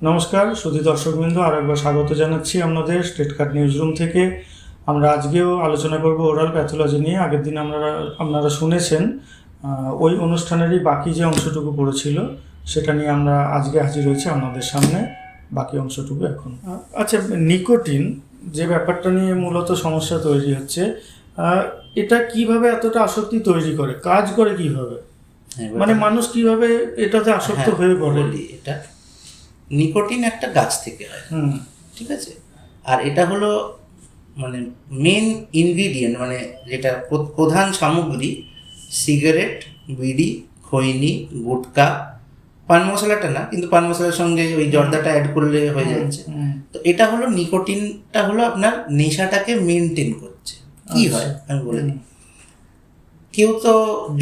নমস্কার সুধী দর্শকবৃন্দ, আরেকবার স্বাগত জানাচ্ছি আপনাদের স্টেট কার্ড নিউজ রুম থেকে। আমরা আজকেও আলোচনা করব ওরাল প্যাথোলজি নিয়ে। আগের দিন আপনারা শুনেছেন, ওই অনুষ্ঠানেরই বাকি যে অংশটুকু পড়েছিল সেটা নিয়ে আমরা আজকে হাজির হয়েছি আপনাদের সামনে, বাকি অংশটুকু এখন। আচ্ছা, নিকোটিন যে ব্যাপারটা নিয়ে মূলত সমস্যা তৈরি হচ্ছে, এটা কিভাবে এতটা আসক্তি তৈরি করে, কাজ করে কিভাবে, মানে মানুষ কিভাবে এটাতে আসক্ত হয়ে পড়ে? এটা নিকোটিন একটা গাছ থেকে হয়, ঠিক আছে। আর এটা হলো মানে মেন ইনগ্রিডিয়েন্ট, মানে যেটা প্রধান সামগ্রী সিগারেট, বিড়ি, খৈনি, গুটকা, পান মশলাটা না, কিন্তু পান মশলার সঙ্গে ওই জর্দাটা অ্যাড করলে হয়ে যাচ্ছে। তো এটা হলো নিকোটিনটা হলো আপনার নেশাটাকে মেনটেন করছে। কি হয় আমি বলে দিই। কেউ তো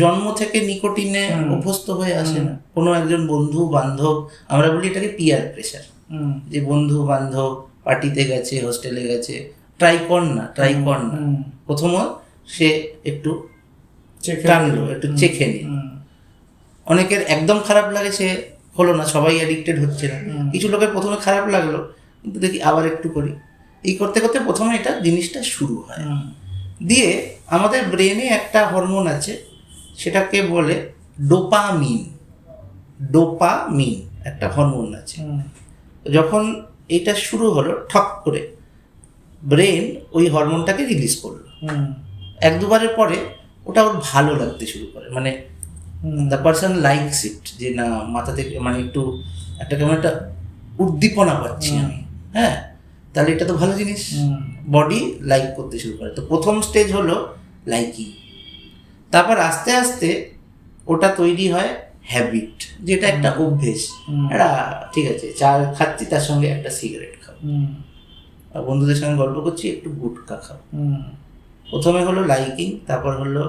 জন্ম থেকে নিকোটিনে অভ্যস্ত হয়ে আসে না। কোনো একজন বন্ধু বান্ধব, আমরা বলি এটাকে পিয়ার প্রেশার, যে বন্ধু বান্ধব পার্টিতে গেছে, হোস্টেলে গেছে, ট্রাই কর না, প্রথমত সে একটু টানলো, একটু চেখে নিল। অনেকের একদম খারাপ লাগে, সে হলো না, সবাই অ্যাডিক্টেড হচ্ছে না। কিছু লোকের প্রথমে খারাপ লাগলো, কিন্তু দেখি আবার একটু করি, এই করতে করতে প্রথমে এটা জিনিসটা শুরু হয়। দিয়ে আমাদের ব্রেনে একটা হরমোন আছে, সেটাকে বলে ডোপামিন একটা হরমোন আছে। যখন এটা শুরু হলো, ঠক করে ব্রেন ওই হরমোনটাকে রিলিজ করলো। এক দুবারের পরে ওটা ওর ভালো লাগতে শুরু করে, মানে দ্য পারসন লাইকস ইট, যে না মাথা থেকে মানে একটু একটা কেমন একটা উদ্দীপনা পাচ্ছি আমি, হ্যাঁ তাহলে এটা তো ভালো জিনিস, বডি লাইক করতে শুরু করে। তো প্রথম স্টেজ হলো লাইকিং, তারপর আস্তে আস্তে ওটা তৈরি হয় হ্যাবিট, যেটা একটা অভ্যেস। এটা ঠিক আছে, চা খাচ্ছি তার সঙ্গে একটা সিগারেট খাও, বন্ধুদের সঙ্গে গল্প করছি একটু গুটকা খাও। প্রথমে হলো লাইকিং, তারপর হলো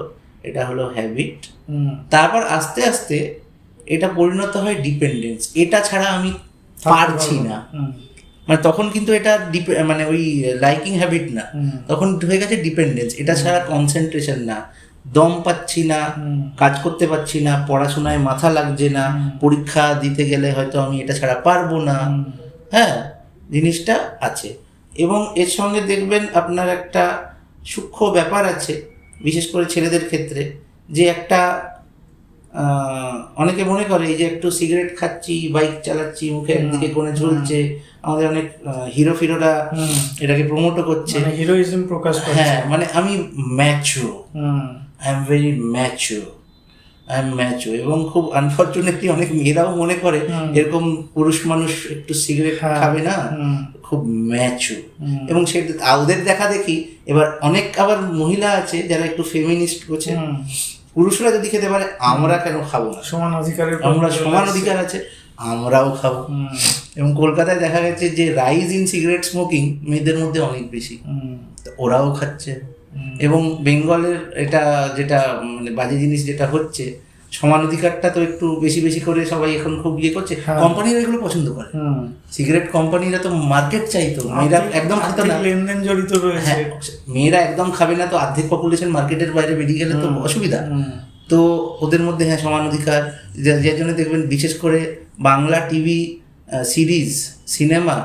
এটা হলো হ্যাবিট, তারপর আস্তে আস্তে এটা পরিণত হয় ডিপেন্ডেন্স। এটা ছাড়া আমি পারছি না, মানে তখন কিন্তু এটা মানে ওই লাইকিং হ্যাবিট না, তখন হয়ে গেছে ডিপেন্ডেন্স। এটা ছাড়া কনসেন্ট্রেশন না, দম পাচ্ছি না, কাজ করতে পারছি না, পড়াশোনায় মাথা লাগছে না, পরীক্ষা দিতে গেলে হয়তো আমি এটা ছাড়া পারবো না। হ্যাঁ, জিনিসটা আছে। এবং এর সঙ্গে দেখবেন আপনার একটা সূক্ষ্ম ব্যাপার আছে, বিশেষ করে ছেলেদের ক্ষেত্রে, যে একটা অনেকে মনে করে এই যে একটু সিগারেট খাচ্ছি, বাইক চালাচ্ছি, মুখে একদিকে কোণে ঝুলছে, আমাদের অনেক হিরোরা এটাকে প্রমোটও করছে, হিরোইজম প্রকাশ করছে। হ্যাঁ, মানে আমি mature, I am very mature, এবং খুব আনফর্চুনেটলি অনেক মেয়েরাও মনে করে এরকম পুরুষ মানুষ একটু সিগারেট খাবে না, খুব ম্যাচুর। এবং সেটা ওদের দেখা দেখি এবার অনেক আবার মহিলা আছে যারা একটু ফেমিনিস্ট করছে, পুরুষরা যদি খেতে পারে আমরা কেন খাবো না, সমান অধিকার আছে, আমরাও খাবো। এবং কলকাতায় দেখা গেছে যে রাইজ ইন সিগারেট স্মোকিং মেয়েদের মধ্যে অনেক বেশি, ওরাও খাচ্ছে। এবং বেঙ্গলের এটা যেটা মানে বাজে জিনিস যেটা হচ্ছে, সমান অধিকারটা তো একটু বেশি বেশি করে সবাই এখন খুব ইয়ে করছে, কোম্পানিরা এগুলো পছন্দ করে। সিগারেট কোম্পানিরা তো মার্কেট চাইতো, মেয়েরা একদম খেতো না, লেনদেন জড়িত রয়েছে, মেয়েরা একদম খাবে না, তো অর্ধেক পপুলেশন মার্কেটের বাইরে বেরিয়ে গেলে তো অসুবিধা। তো ওদের মধ্যে হ্যাঁ সমান অধিকার, যার জন্য দেখবেন বিশেষ করে বাংলা টিভি সিরিজ, সিনেমা,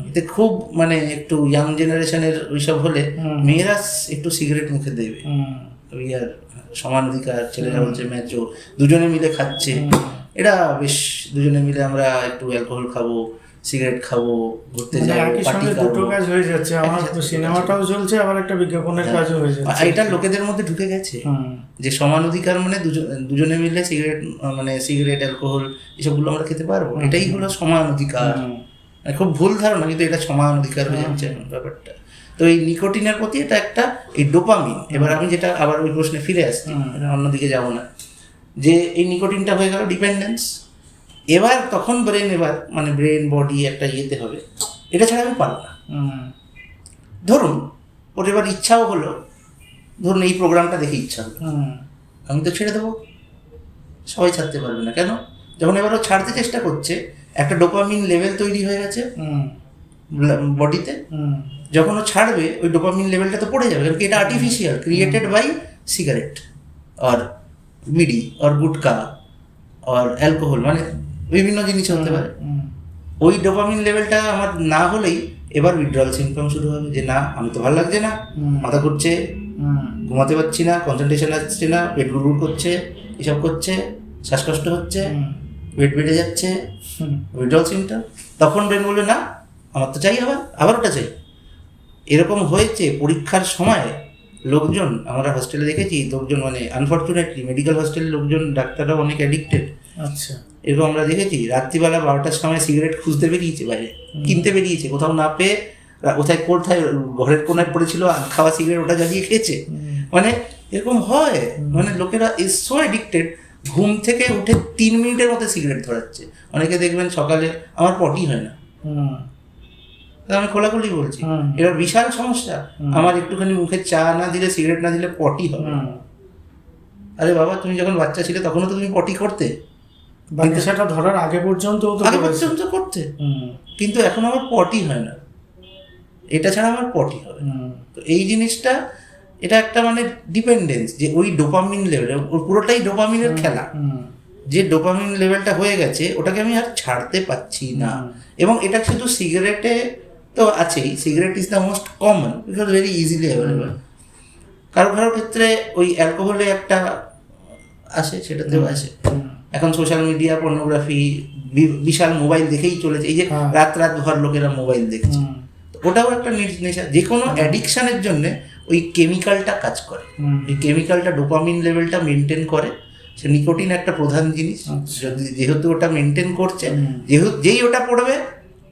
এতে খুব মানে একটু ইয়াং জেনারেশনের ওইসব হলে মেয়েরা একটু সিগারেট মুখে দেবে, ওই আর সমান অধিকার, ছেলেরা বলছে ম্যাচও, দুজনে মিলে খাচ্ছে। এটা বেশ, দুজনে মিলে আমরা একটু অ্যালকোহল খাবো, সিগারেট খাবো, ঘুরতে যাবো, পার্টি করবো, দুটো কাজ হয়ে যাচ্ছে। আমার তো সিনেমাটাও চলছে, আবার একটা বিজ্ঞাপনের কাজও হয়ে যাচ্ছে। এটা লোকেদের মধ্যে ঢুকে গেছে যে সমান অধিকার মানে দুজনে মিলে সিগারেট, মানে সিগারেট, অ্যালকোহল এসবগুলো আমরা খেতে পারবো, এটাই হলো সমান অধিকার। খুব ভুল ধারণা, কিন্তু এটা সমান অধিকার হয়ে যাচ্ছে ব্যাপারটা। তো এই নিকোটিনের প্রতি এটা একটা এই ডোপামিন। এবার আমি যেটা আবার ওই প্রশ্নে ফিরে আসছি, অন্যদিকে যাবো না, যে এই নিকোটিনটা হয়ে গেল ডিপেন্ডেন্স। এবার তখন ব্রেন বডি একটা ইয়েতে হবে, এটা ছাড়া আমি পারবো না। ধরুন ওর এবার ইচ্ছাও হলো, ধরুন এই প্রোগ্রামটা দেখে ইচ্ছা হলো, আমি তো ছেড়ে দেবো, সবাই ছাড়তে পারবে না। কেন? যখন এবার ও ছাড়তে চেষ্টা করছে, একটা ডোপামিন লেভেল তৈরি হয়ে গেছে বডিতে, যখন ও ছাড়বে ওই ডোপামিন লেভেলটা তো পড়ে যাবে, কারণ কি এটা আর্টিফিশিয়াল, ক্রিয়েটেড বাই সিগারেট আর বিড়ি আর গুটকা আর অ্যালকোহল, মানে বিভিন্ন জিনিস হতে পারে। ওই ডোপামিন লেভেলটা আমার না হলেই এবার উইথড্রয়াল সিম্পটম শুরু হবে, যে না আমি তো ভালো লাগছে না, মাথা ঘুরছে, ঘুমাতে পারছি না, কনসেন্ট্রেশন আসছে না, পেট গুড়গুড় করছে, এসব করছে, শ্বাসকষ্ট হচ্ছে, ওয়েট বেড়ে যাচ্ছে, উইথড্রয়াল সিম্পটম। তখন ব্রেন বলবে না আমার তো চাই, আবার ওটা চাই। এরকম হয়েছে পরীক্ষার সময় লোকজন, আমরা হস্টেলে দেখেছি লোকজন, মানে আনফর্চুনেটলি মেডিকেল হস্টেলের লোকজন, ডাক্তাররাও অনেক অ্যাডিক্টেড। আচ্ছা, এরকম আমরা দেখেছি রাত্রিবেলা 12টার সময় সিগারেট খুঁজতে বেরিয়েছে, বাইরে কিনতে বেরিয়েছে, কোথাও না পেয়ে কোথায় ঘরের কোনায় পড়েছিল খাওয়া সিগারেট, ওটা জ্বালিয়ে খেয়েছে। মানে এরকম হয়, মানে লোকেরা ইজ সো অ্যাডিক্টেড, ঘুম থেকে উঠে 3 মিনিটের মধ্যে সিগারেট ধরাচ্ছে। অনেকে দেখবেন সকালে আমার পটি হয় না, আমি খোলাখুলি বলছি, এবার বিশাল সমস্যা। আমার একটুখানি মুখে চা না দিলে, সিগারেট না দিলে পটি হবে। আরে বাবা, তুমি যখন বাচ্চা ছিলে তখনও তো তুমি পটি করতে, সেটা ধরার আগে পর্যন্ত করতে, কিন্তু এখন আমার পটি হয় না, এটা ছাড়া আমার পটি হবে। তো এই জিনিসটা, এটা একটা মানে ডিপেন্ডেন্স, যে ওই ডোপামিন লেভেল, পুরোটাই ডোপামিনের খেলা। যে ডোপামিন লেভেলটা হয়ে গেছে ওটাকে আমি আর ছাড়তে পারছি না। এবং এটা শুধু সিগারেটে তো আছেই, cigarette is the most common because very easily available. কারো কারোর ক্ষেত্রে ওই অ্যালকোহলে একটা আসে, সেটাতেও আসে। এখন সোশ্যাল মিডিয়া, পর্নোগ্রাফি, বিশাল মোবাইল দেখেই চলেছে, এই যে রাত ভর লোকেরা মোবাইল দেখছে, ওটাও একটা নেশা। যে কোনো অ্যাডিকশানের জন্য ওই কেমিক্যালটা কাজ করে, ওই কেমিক্যালটা ডোপামিন লেভেলটা মেনটেন করে। সে নিকোটিন একটা প্রধান জিনিস, যদি যেহেতু ওটা মেনটেন করছে, যেই ওটা পড়বে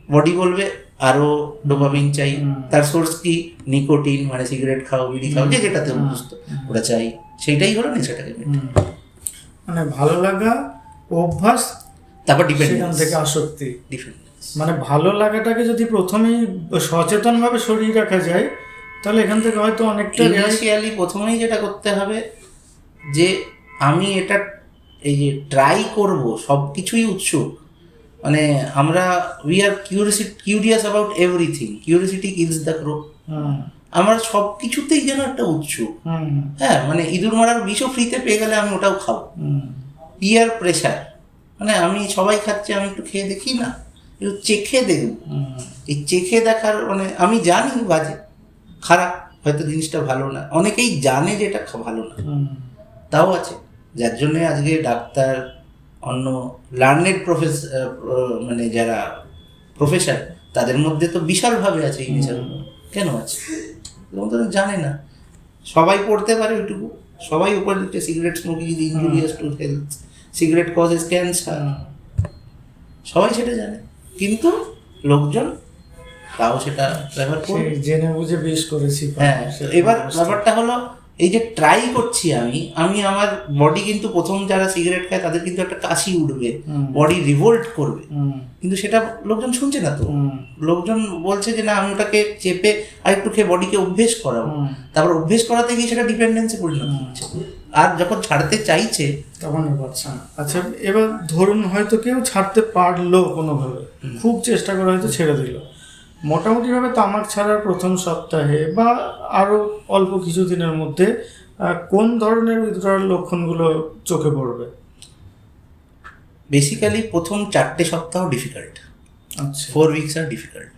বডি বলবে আরো ডোপামিন চাই। তার সোর্স কি? নিকোটিন, মানে সিগারেট খাও, বিড়ি খাও, যেটাতে অভ্যস্ত ওটা চাই, সেইটাই হলো নেশাটাকে মেনটেন। মানে ভালো লাগা, অভ্যাস, তারপর ডিপেন্ডেন্স থেকে আসক্তি। মানে ভালো লাগাটাকে যদি প্রথমেই সচেতনভাবে সরিয়ে রাখা যায়, তাহলে এখান থেকে হয়তো অনেকটা ইনিশিয়ালি প্রথমেই যেটা করতে হবে, যে আমি এটা এই যে ট্রাই করব, সব কিছুই উৎসুক। মানে আমরা we are curious about everything, curiosity kills the crow. আমরা সব কিছুতেই যেন একটা উৎসুক। হ্যাঁ, মানে ইঁদুর মারার বিষও ফ্রিতে পেয়ে গেলে আমি ওটাও খাবো। পিয়ার প্রেশার, মানে আমি সবাই খাচ্ছে, আমি একটু খেয়ে দেখি না, একটু চেখে দেখব। এই চেখে দেখার, মানে আমি জানি বাজে, খারাপ, হয়তো জিনিসটা ভালো না, অনেকেই জানে যে এটা ভালো না, তাও আছে। যার জন্যে আজকে ডাক্তার, অন্য লার্নেড মানে যারা প্রফেসর, তাদের মধ্যে তো বিশালভাবে আছে এই নেশাগুলো। কেন আছে? এবং তারা জানে না। সবাই পড়তে পারে ওইটুকু, সবাই উপরে লিখছে cigarette smoking is injurious to health, cigarette causes cancer, সবাই সেটা জানে, কিন্তু লোকজন তাও সেটা ব্যবহার করে, জেনে বুঝে বেশ করেছি। হ্যাঁ, এবার ব্যাপারটা হলো এই যে ট্রাই করছি আমি আমার বডি, কিন্তু প্রথম যারা সিগারেট খায় তাদের কিন্তু একটা কাশি উঠবে, বডি রিভোল্ট করবে, কিন্তু সেটা লোকজন শুনছে না। তো লোকজন বলছে যে না, আমি ওটাকে চেপে আর একটু খেয়ে বডিকে অভ্যেস করাবো। তারপর অভ্যেস করাতে গিয়ে সেটা ডিপেন্ডেন্সে পরিণত হচ্ছে, আর যখন ছাড়তে চাইছে তখন পারছে না। আচ্ছা, এবার ধরুন হয়তো কেউ ছাড়তে পারলো কোনোভাবে, খুব চেষ্টা করে হয়তো ছেড়ে দিল, মোটামুটিভাবে তামাক ছাড়ার প্রথম সপ্তাহে বা আরও অল্প কিছুদিনের মধ্যে কোন ধরনের উইথড্রয়াল লক্ষণগুলো চোখে পড়বে? বেসিক্যালি প্রথম 4টে সপ্তাহ ডিফিকাল্ট। আচ্ছা, 4 উইকস আর ডিফিকাল্ট।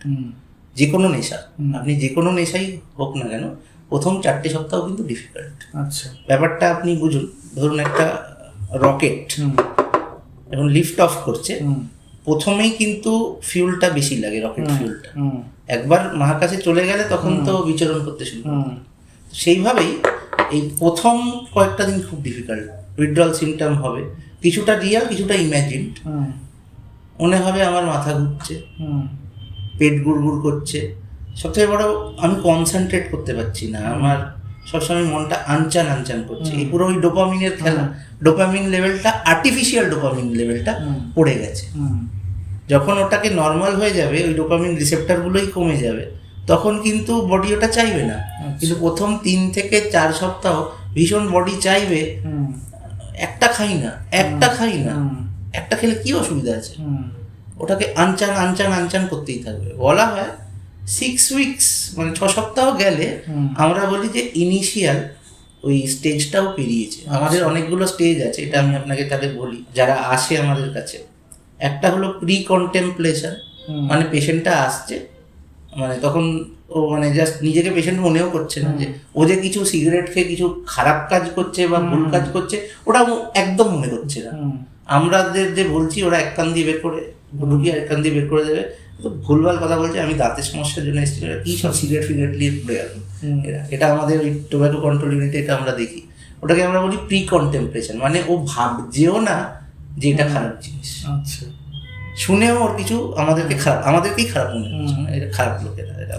যে কোনো নেশা, আপনি যে কোনো নেশাই হোক না কেন, প্রথম 4টে সপ্তাহ কিন্তু ডিফিকাল্ট। আচ্ছা, ব্যাপারটা আপনি বুঝুন। ধরুন একটা রকেট এখন লিফট অফ করছে, প্রথমেই কিন্তু ফিউলটা বেশি লাগে, রকেট ফিউলটা। একবার মহাকাশে চলে গেলে তখন তো বিচরণ করতে শুরু করে। সেইভাবেই এই প্রথম কয়েকটা দিন খুব ডিফিকাল্ট, উইথড্রয়াল সিমটম হবে, কিছুটা রিয়াল, কিছুটা ইম্যাজিনড। মনে হবে আমার মাথা ঘুরছে, পেট গুড়গুড় করছে, সবথেকে বড় আমি কনসেন্ট্রেট করতে পারছি না, আমার সবসময় মনটা আনচান আনচান করছে। এই পুরো ওই ডোপামিনের খেলা, ডোপামিন লেভেলটা, আর্টিফিশিয়াল ডোপামিন লেভেলটা পড়ে গেছে। যখন ওটাকে নর্মাল হয়ে যাবে, ওই ডোপামিন রিসেপ্টারগুলোই কমে যাবে, তখন কিন্তু বডি ওটা চাইবে না। কিন্তু প্রথম 3 থেকে 4 সপ্তাহ ভীষণ বডি চাইবে, একটা খাই না, একটা খেলে কি অসুবিধা আছে, ওটাকে আনচান আনচান আনচান করতেই থাকবে। বলা হয় 6 উইকস, মানে 6 সপ্তাহ গেলে আমরা বলি যে ইনিশিয়াল ওই স্টেজটাও পেরিয়েছে। আমাদের অনেকগুলো স্টেজ আছে, এটা আমি আপনাকে তাহলে বলি, যারা আসে আমাদের কাছে। একটা হলো প্রি কন্টেম্পলেশন, মানে পেশেন্টটা আসছে, মানে তখন ও মানে জাস্ট নিজেকে পেশেন্ট মনেও করছে না যে ও যে কিছু সিগারেট খেয়ে কিছু খারাপ কাজ করছে বা ভুল কাজ করছে, ওটা একদম মনে করছে না। আমাদের যে বলছি ওরা এক কান দিয়ে বের করে ঢুকিয়ে এক কান দিয়ে বের করে দেবে, তো ভুলভাল কথা বলছে, আমি দাঁতের সমস্যার জন্য এসেছি, কি সব সিগারেট ফিগারেট নিয়ে পড়ে গেল। এটা আমাদের ওই টোব্যাকো কন্ট্রোল ইউনিটে এটা আমরা দেখি, ওটাকে আমরা বলি প্রি কন্টেম্পলেশন, মানে ও ভাবছেও না যে এটা খারাপ জিনিস, আচ্ছা, শুনেও ওর কিছু আমাদেরকেই খারাপ মনে হচ্ছে, এটা খারাপ লোকেরা, এটা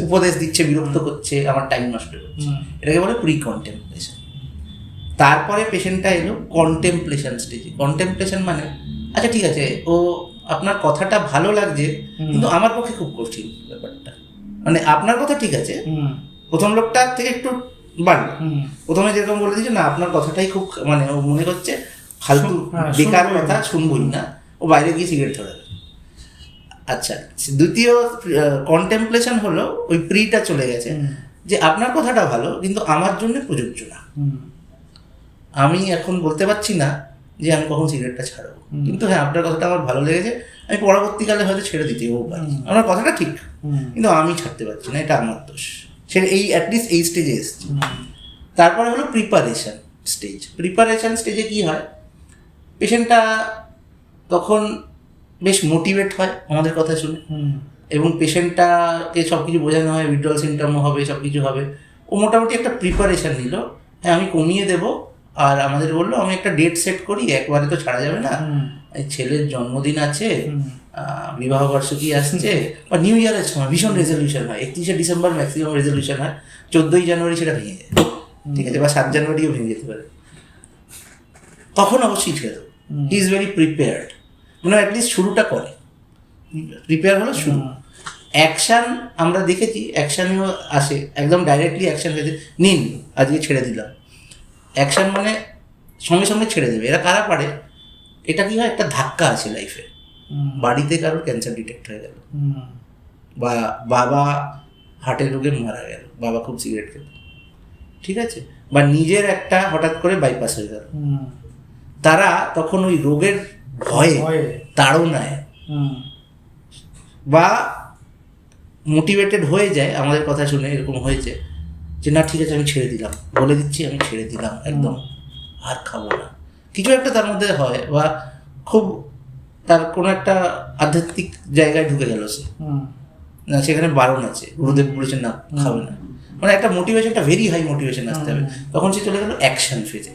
উপদেশ দিচ্ছে, বিরক্ত করছে, আমার টাইম নষ্ট করছে, এটাকে বলে প্রি কন্টেম্পলেশন। তারপরে পেশেন্টটা এলো কন্টেম্পলেশন স্টেজে। কন্টেম্পলেশন মানে আচ্ছা ঠিক আছে, ও আপনার কথাটা ভালো লাগছে, কিন্তু আমার পক্ষে খুব কঠিন ব্যাপারটা, মানে আপনার কথা ঠিক আছে, প্রথম লোকটার থেকে একটু বাড়লো, প্রথমে যেরকম বলে দিচ্ছে না আপনার কথাটাই খুব, মানে ও মনে করছে ফালতু বেকার কথা, শুনবই না, ও বাইরে গিয়ে সিগারেট ধরে। আচ্ছা, দ্বিতীয় কন্টেম্পলেশন হলো ওই প্রিটা চলে গেছে, যে আপনার কথাটা ভালো কিন্তু আমার জন্য প্রযোজ্য না, আমি এখন বলতে পারছি না যে আমি কখন সিগারেটটা ছাড়বো, কিন্তু হ্যাঁ আপনার কথাটা আমার ভালো লেগেছে, আমি পরবর্তীকালে হয়তো ছেড়ে দিতেও পারি, আমার কথাটা ঠিক, কিন্তু আমি ছাড়তে পারছি না, এটা আমার দোষ। সে এই অ্যাটলিস্ট এই স্টেজে এসছে। তারপরে হলো প্রিপারেশন স্টেজ। প্রিপারেশন স্টেজে কি হয়, পেশেন্টটা তখন বেশ মোটিভেট হয় আমাদের কথা শুনে, এবং পেশেন্টটাকে সব কিছু বোঝানো হয়, উইথড্রল সিমটমও হবে, সব কিছু হবে। ও মোটামুটি একটা প্রিপারেশন নিল, হ্যাঁ আমি কমিয়ে দেবো, আর আমাদের বললো আমি একটা ডেট সেট করি, একবারে তো ছাড়া যাবে না, এই ছেলের জন্মদিন আছে, বিবাহ বার্ষিকী আসছে, বা নিউ ইয়ারের সময় ভীষণ রেজলিউশন হয়, 31শে ডিসেম্বর ম্যাক্সিমাম রেজলিউশন হয়, 14ই জানুয়ারি সেটা ভেঙে যায়, ঠিক আছে, বা 7 জানুয়ারিও ভেঙে যেতে পারে, তখন অবশ্যই ছেড়ে দেবো। হি ইজ ভেরি প্রিপেয়ার্ড, মানে অ্যাটলিস্ট শুরুটা করে, প্রিপেয়ার হলো শুরু। অ্যাকশান আমরা দেখেছি, অ্যাকশানও আসে, একদম ডাইরেক্টলি অ্যাকশান হয়েছে, নিন আজকে ছেড়ে দিলাম, অ্যাকশান মানে সঙ্গে সঙ্গে ছেড়ে দেবে। এরা কারা পারে, এটা কি হয়, একটা ধাক্কা আছে লাইফে, বাড়িতে কারোর ক্যান্সার ডিটেক্ট হয়ে গেল, বা বাবা হার্টের রোগে মারা গেল, বাবা খুব সিগারেট খেত, ঠিক আছে, বা নিজের একটা হঠাৎ করে বাইপাস হয়ে গেল, তারা তখন ওই রোগের ভয়ে তাড়নায় বা মোটিভেটেড হয়ে যায়, আমাদের কথা শুনে এরকম হয়েছে যে না ঠিক আছে আমি ছেড়ে দিলাম, বলে দিচ্ছি আমি ছেড়ে দিলাম, একদম আর খাবো না, কিছু একটা তার মধ্যে হয়, বা খুব তার কোনো একটা আধ্যাত্মিক জায়গায় ঢুকে গেল সে, না সেখানে বারণ আছে, গুরুদেব বলেছেন না খাবে না, মানে একটা মোটিভেশন, একটা ভেরি হাই মোটিভেশন আসতে হবে, তখন সে চলে গেল অ্যাকশন ফেজে।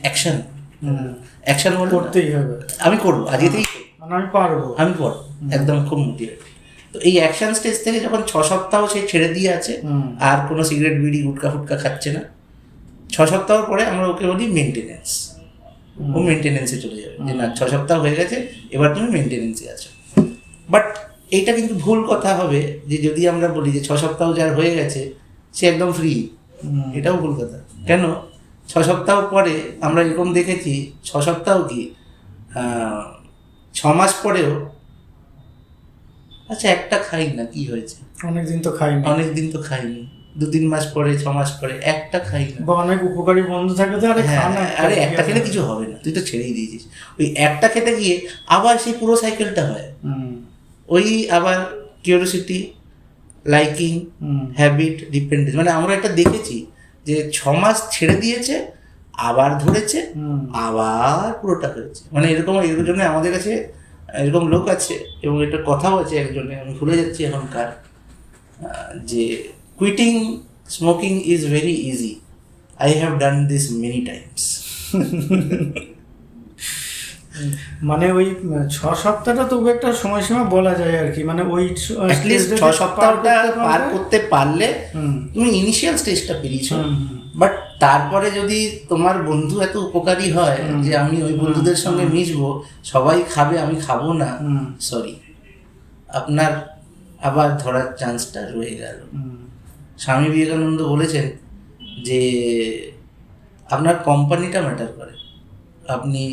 অ্যাকশন বলে করতেই হবে, আমি করবো, আজকে থেকেই আমি পারবো, একদম খুব মোটিভেট। তো এই অ্যাকশন স্টেজ থেকে যখন 6 সপ্তাহ সে ছেড়ে দিয়ে আছে, আর কোনো সিগারেট বিড়ি গুটকা ফুটকা খাচ্ছে না, 6 সপ্তাহ পরে আমরা ওকে বলি মেনটেনেন্স, ও মেনটেনেন্সে চলে যাবে, যে না 6 সপ্তাহ হয়ে গেছে, এবার তুমি মেনটেনেন্সে আছো। বাট এইটা কিন্তু ভুল কথা হবে যে যদি আমরা বলি যে 6 সপ্তাহ যার হয়ে গেছে সে একদম ফ্রি, এটাও ভুল কথা। কেন, 6 সপ্তাহ পরে আমরা এরকম দেখেছি, 6 সপ্তাহ কি 6 মাস পরেও, আচ্ছা একটা খাই না কি হয়েছে, অনেকদিন তো খাইনি, 2-3 মাস পরে 6 মাস পরে একটা খাই না, বা অনেক উপকারী বন্ধু থাকে তো, আরে একটা খেলে কিছু হবে না, তুই তো ছেড়েই দিয়েছিস, ওই একটা খেতে গিয়ে আবার সেই পুরো সাইকেলটা হয়, ওই আবার কিউরিওসিটি, লাইকিং, হ্যাবিট, ডিপেন্ডেন্স। মানে আমরা এটা দেখেছি যে 6 মাস ছেড়ে দিয়েছে, আবার ধরেছে, আবার পুরোটা হয়েছে, মানে এরকম জন্য আমাদের কাছে এরকম লোক আছে, এবং এটা কথাও আছে একজনে, আমি ভুলে যাচ্ছি এখনকার, যে quitting smoking is very easy, I have done this many Times. মানে ওই 6 সপ্তাহটা তবু একটা সময়সীমা বলা যায় আর কি, মানে ওই অ্যাটলিস্ট 6 সপ্তাহটা পার করতে পারলে তুমি ইনিশিয়াল স্টেজটা পেরিয়েছো। বাট তারপরে যদি তোমার বন্ধু এত উপকারী হয় যে আমি ওই বন্ধুদের সঙ্গে মিশবো, সবাই খাবে আমি খাবো না, সরি, আপনার আবার ধরার চান্সটা রয়ে গেল। স্বামী বিবেকানন্দ বলেছেন যে আপনার কোম্পানিটা ম্যাটার করে। আপনি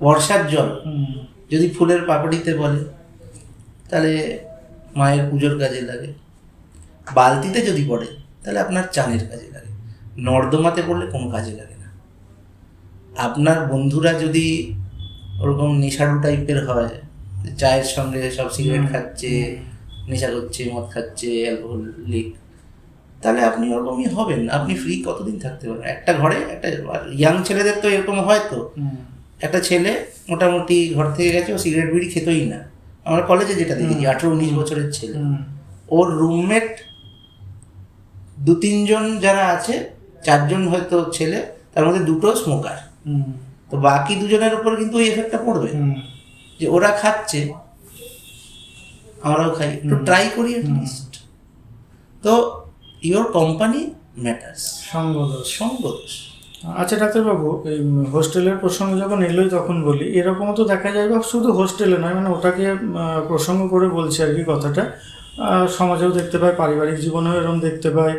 বর্ষার জল যদি ফুলের পাপড়িতে বলে তাহলে মায়ের পুজোর কাজে লাগে, বালতিতে যদি পড়ে তাহলে আপনার চানের কাজে লাগে, নর্দমাতে পড়লে কোনো কাজে লাগে না। আপনার বন্ধুরা যদি ওরকম নেশাড়ু টাইপের হয় চায়ের সঙ্গে সব সিগারেট খাচ্ছে, নেশা করছে, মদ খাচ্ছে, অ্যালকোহলিক, তাহলে আপনি ওরকমই হবেন। আপনি ফ্রি কতদিন থাকতে পারবেন? একটা ঘরে একটা ইয়াং ছেলেদের তো এরকম হয়, তো একটা ছেলে মোটামুটি ঘর থেকে গেছে, ও সিগারেট বিড়ি খেতই না। আমরা কলেজে যেটা দেখেছি, 18-19 বছরের ছেলে, ওর রুমমেট 2-3 জন যারা আছে, 4 জন হয়তো ছেলে, তার মধ্যে 2টো স্মোকার। তো বাকি 2 জনের উপর কিন্তু ওই এফেক্টটা পড়বে, যে ওরা খাচ্ছে আমরাও খাই, একটু ট্রাই করি অ্যাটলিস্ট। তো ইওর কোম্পানি ম্যাটার্স, সঙ্গদোষ। আচ্ছা ডাক্তারবাবু, এই হোস্টেলের প্রসঙ্গ যখন এলোই তখন বলি, এরকমও তো দেখা যায়, বা শুধু হোস্টেলে নয়, মানে ওটাকে প্রসঙ্গ করে বলছি আর কি কথাটা, সমাজেও দেখতে পাই, পারিবারিক জীবনেও এরকম দেখতে পাই,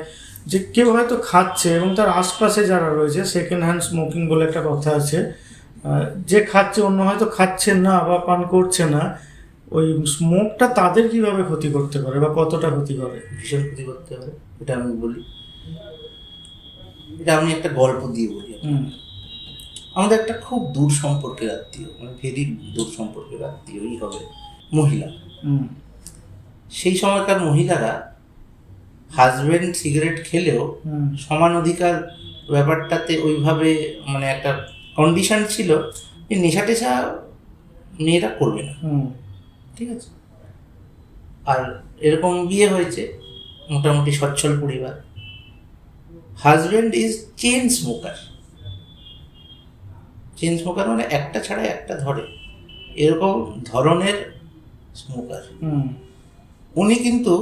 যে কেউ হয়তো খাচ্ছে এবং তার আশপাশে যারা রয়েছে, সেকেন্ড হ্যান্ড স্মোকিং বলে একটা কথা আছে, যে খাচ্ছে অন্য হয়তো খাচ্ছে না বা পান করছে না, ওই স্মোকটা তাদের কিভাবে ক্ষতি করতে পারে বা কতটা ক্ষতি করে? ভীষণ ক্ষতি করতে পারে, এটা আমি বলি। এটা আমি একটা গল্প দিয়ে বলি। আমাদের একটা খুব দূর সম্পর্কের আত্মীয়, মানে ভেরি দূর সম্পর্কের আত্মীয়ই হবে, মহিলা। সেই সময়কার মহিলারা হাজবেন্ড সিগারেট খেলেও সমান অধিকার ব্যাপারটাতে ওইভাবে, মানে একটা কন্ডিশন ছিল যে নেশা টেশা মেয়েরা করবে না, ঠিক আছে। আর এরকম বিয়ে হয়েছে, মোটামুটি সচ্ছল পরিবার। Husband is chain smoker. Chain smoker মানে একটা ছাড়া একটা ধরে, এরকম ধরনের স্মোকার। উনি কিন্তু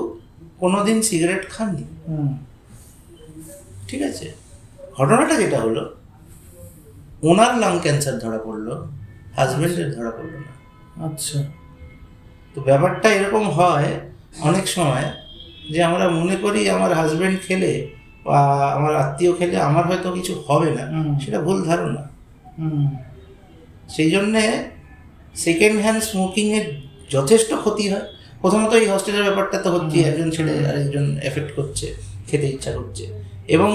কোনোদিন সিগারেট খাননি, ঠিক আছে। ঘটনাটা যেটা হলো, ওনার লাং ক্যান্সার ধরা পড়লো, হাজবেন্ডের ধরা পড়লো না। আচ্ছা। তো ব্যাপারটা এরকম হয় অনেক সময়, যে আমরা মনে করি আমার হাজবেন্ড খেলে বা আমার আত্মীয় খেলে আমার হয়তো কিছু হবে না, সেটা ভুল ধারণা। সেই জন্যে সেকেন্ড হ্যান্ড স্মোকিংয়ের যথেষ্ট ক্ষতি হয়। প্রথমত এই হস্টেলের ব্যাপারটা তো হচ্ছে, একজন ছেলে আরেকজন এফেক্ট করছে, খেতে ইচ্ছা করছে, এবং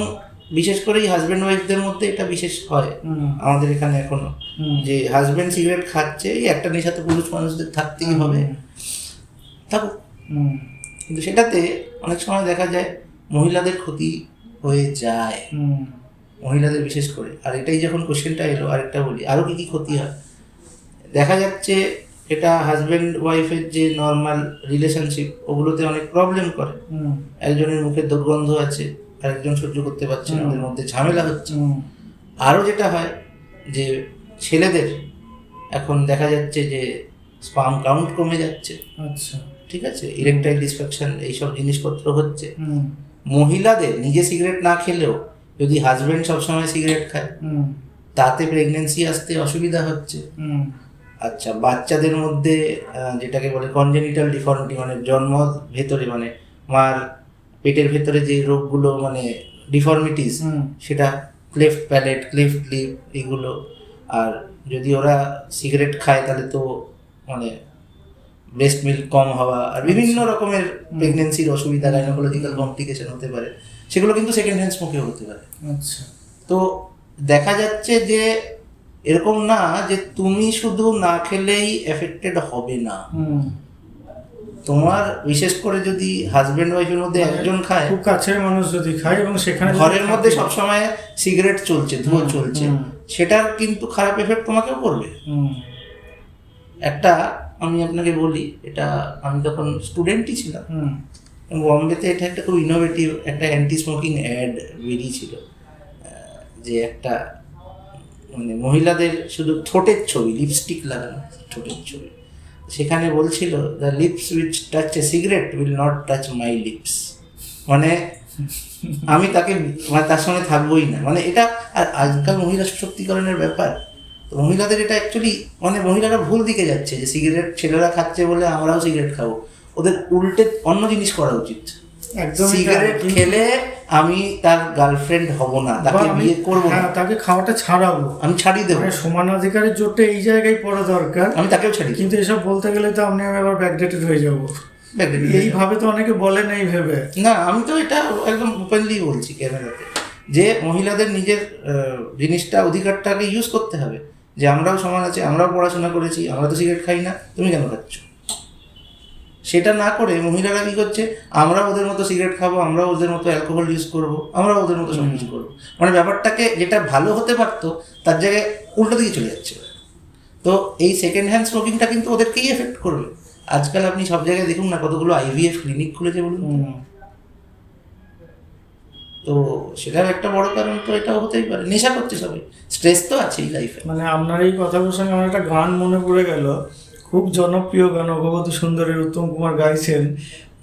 বিশেষ করে এই হাজব্যান্ড ওয়াইফদের মধ্যে এটা বিশেষ হয় আমাদের এখানে এখনো, যে হাজব্যান্ড সিগারেট খাচ্ছে, এই একটা নেশা তো পুরুষ মানুষদের থাকতেই হবে, থাকুক। কিন্তু সেটাতে অনেক সময় দেখা যায় মহিলাদের ক্ষতি হয়ে যায়, মহিলাদের বিশেষ করে। আর এটাই যখন কোশ্চেনটা এলো, আরেকটা বলি, আরও কী কী ক্ষতি হয় দেখা যাচ্ছে। এটা হাজব্যান্ড ওয়াইফের যে নর্মাল রিলেশনশিপ, ওগুলোতে অনেক প্রবলেম করে। একজনের মুখে দুর্গন্ধ আছে, আরেকজন সহ্য করতে পারছে না, ওদের মধ্যে ঝামেলা হচ্ছে। আরও যেটা হয় যে ছেলেদের এখন দেখা যাচ্ছে যে স্পার্ম কাউন্ট কমে যাচ্ছে, আচ্ছা, ঠিক আছে, ইরেকটাইল ডিসফাংশন, এইসব জিনিসপত্র হচ্ছে। মহিলাদের নিজে সিগারেট না খেলেও যদি হাজব্যান্ড সবসময় সিগারেট খায়, তাতে প্রেগনেন্সি আসতে অসুবিধা হচ্ছে। আচ্ছা, বাচ্চাদের মধ্যে যেটাকে বলে কনজেনিটাল ডিফর্মিটি, মানে জন্ম ভেতরে, মানে মার পেটের ভেতরে যে রোগগুলো, মানে ডিফর্মিটিস, সেটা ক্লেফট প্যালেট, ক্লেফট লিপ, এগুলো। আর যদি ওরা সিগারেট খায় তাহলে তো মানে ব্রেস্ট মিল্ক কম হওয়া, আর বিভিন্ন রকমের প্রেগনেন্সির অসুবিধা, গাইনোকোলজিক্যাল কমপ্লিকেশন হতে পারে, সেগুলো কিন্তু সেকেন্ড হ্যান্ড স্মোকেও হতে পারে। আচ্ছা। তো দেখা যাচ্ছে যে এরকম না যে তুমি শুধু না খেলেই এফেক্টেড হবে না, তোমার বিশেষ করে যদি হাজবেন্ড ওয়াইফের মধ্যে একজন খায়, খুব কাছের মানুষ যদি খায়, এবং সেখানে ঘরের মধ্যে সবসময় সিগারেট চলছে, ধোঁয়া চলছে, সেটার কিন্তু খারাপ এফেক্ট তোমাকেও করবে। একটা আমি আপনাকে বলি, এটা আমি তখন স্টুডেন্টই ছিলাম, বম্বেতে এটা একটা খুব ইনোভেটিভ একটা অ্যান্টি স্মোকিং অ্যাড বেরিয়েছিল, যে একটা মানে মহিলাদের শুধু ঠোঁটের ছবি, লিপস্টিক লাগানো ঠোঁটের ছবি, সেখানে বলছিল the lips which touch a cigarette will not touch my lips, মানে আমি তাকে, মানে তার সঙ্গে থাকবোই না, মানে এটা। আর আজকাল মহিলা সশক্তিকরণের ব্যাপার, তো মহিলাদের এটা অ্যাকচুয়ালি, মানে মহিলারা ভুল দিকে যাচ্ছে, যে সিগারেট ছেলেরা খাচ্ছে বলে আমরাও সিগারেট খাবো। ওদের উল্টে অন্য জিনিস করা উচিত। সিগারেট খেলে আমি তার গার্লফ্রেন্ড হব না, তাকে বিয়ে করবো না, তাকে খাওয়াটা ছাড়াবো, আমি ছাড়িয়ে দেবো। সমান অধিকারের জোরটা এই জায়গায় পড়া দরকার, আমি তাকেও ছাড়ি। কিন্তু এসব বলতে গেলে তো আমি আবার ব্যাকডেটেড হয়ে যাবো, এইভাবে তো অনেকে বলে না, এই ভেবে না। আমি তো এটা একদম ওপেনলি বলছি ক্যামেরাতে, যে মহিলাদের নিজের জিনিসটা, অধিকারটাকে ইউজ করতে হবে, যে আমরাও সমান আছে, আমরাও পড়াশোনা করেছি, আমরা তো সিগারেট খাই না, তুমি কেন খাচ্ছ? সেটা না করে মহিলারা কি করছে, আমরা ওদের মতো সিগারেট খাবো, আমরা ওদের মতো অ্যালকোহল ইউজ করবো, আমরা ওদের মতো সব কিছু করবো, মানে ব্যাপারটাকে যেটা ভালো হতে পারতো তার জায়গায় উল্টো দিকে চলে যাচ্ছে। তো এই সেকেন্ড হ্যান্ড স্মোকিংটা কিন্তু ওদেরকেই এফেক্ট করবে। আজকাল আপনি সব জায়গায় দেখুন না কতগুলো IVF ক্লিনিক খুলেছে বলুন। তো সেটার একটা বড় কারণ তো এটাও হতেই পারে, নেশা করছে সবাই, স্ট্রেস তো আছেই লাইফে। মানে আপনার এই কথা প্রসঙ্গে আমার একটা গান মনে পড়ে গেল, খুব জনপ্রিয় গান, অগবতী সুন্দরীর উত্তম কুমার গাইছেন,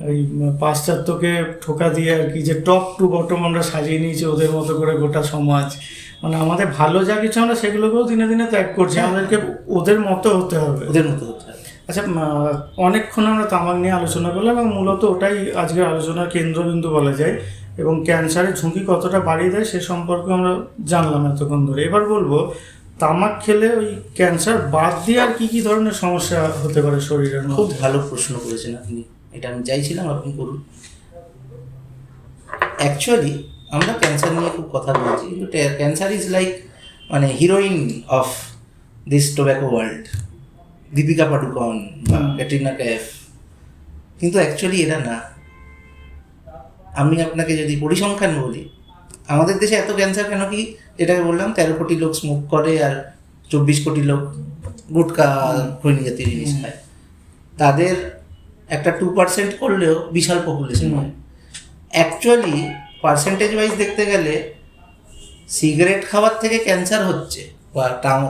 ওই পাশ্চাত্যকে ঠোকা দিয়ে আর কি, যে টপ টু বটম আমরা সাজিয়ে নিয়েছি ওদের মতো করে গোটা সমাজ। মানে আমাদের ভালো যা কিছু আমরা সেগুলোকেও দিনে দিনে ত্যাগ করছি, আমাদেরকে ওদের মতো হতে হবে, ওদের মতো হতে হবে। আচ্ছা, অনেকক্ষণ আমরা তামাক নিয়ে আলোচনা করলাম এবং মূলত ওটাই আজকের আলোচনার কেন্দ্রবিন্দু বলা যায়, এবং ক্যান্সারের ঝুঁকি কতটা বাড়িয়ে দেয় সে সম্পর্কে আমরা জানলাম এতক্ষণ ধরে। এবার বলবো, তামাক খেলে ওই ক্যান্সার বাদ দিয়ে আর কি ধরনের সমস্যা হতে পারে শরীরের মধ্যে? খুব ভালো প্রশ্ন করেছেন আপনি, এটা আমি চাইছিলাম আপনি করুন। অ্যাকচুয়ালি আমরা ক্যান্সার নিয়ে খুব কথা বলছি, কিন্তু ক্যান্সার ইজ লাইক মানে heroine of this tobacco world, Deepika Padukone বা ক্যাটরিনা কাইফ, কিন্তু অ্যাকচুয়ালি এরা না। আমি আপনাকে যদি পরিসংখ্যান বলি, আমাদের দেশে এত ক্যান্সার কেন, কি যেটাকে বললাম 13 কোটি লোক স্মোক করে আর 24 কোটি লোক গুটকা খৈনি জাতীয় জিনিস খায়, তাদের একটা 2% করলেও বিশাল পপুলেশন হয়। অ্যাকচুয়ালি পার্সেন্টেজ ওয়াইজ দেখতে গেলে সিগারেট খাওয়ার থেকে ক্যান্সার হচ্ছে বা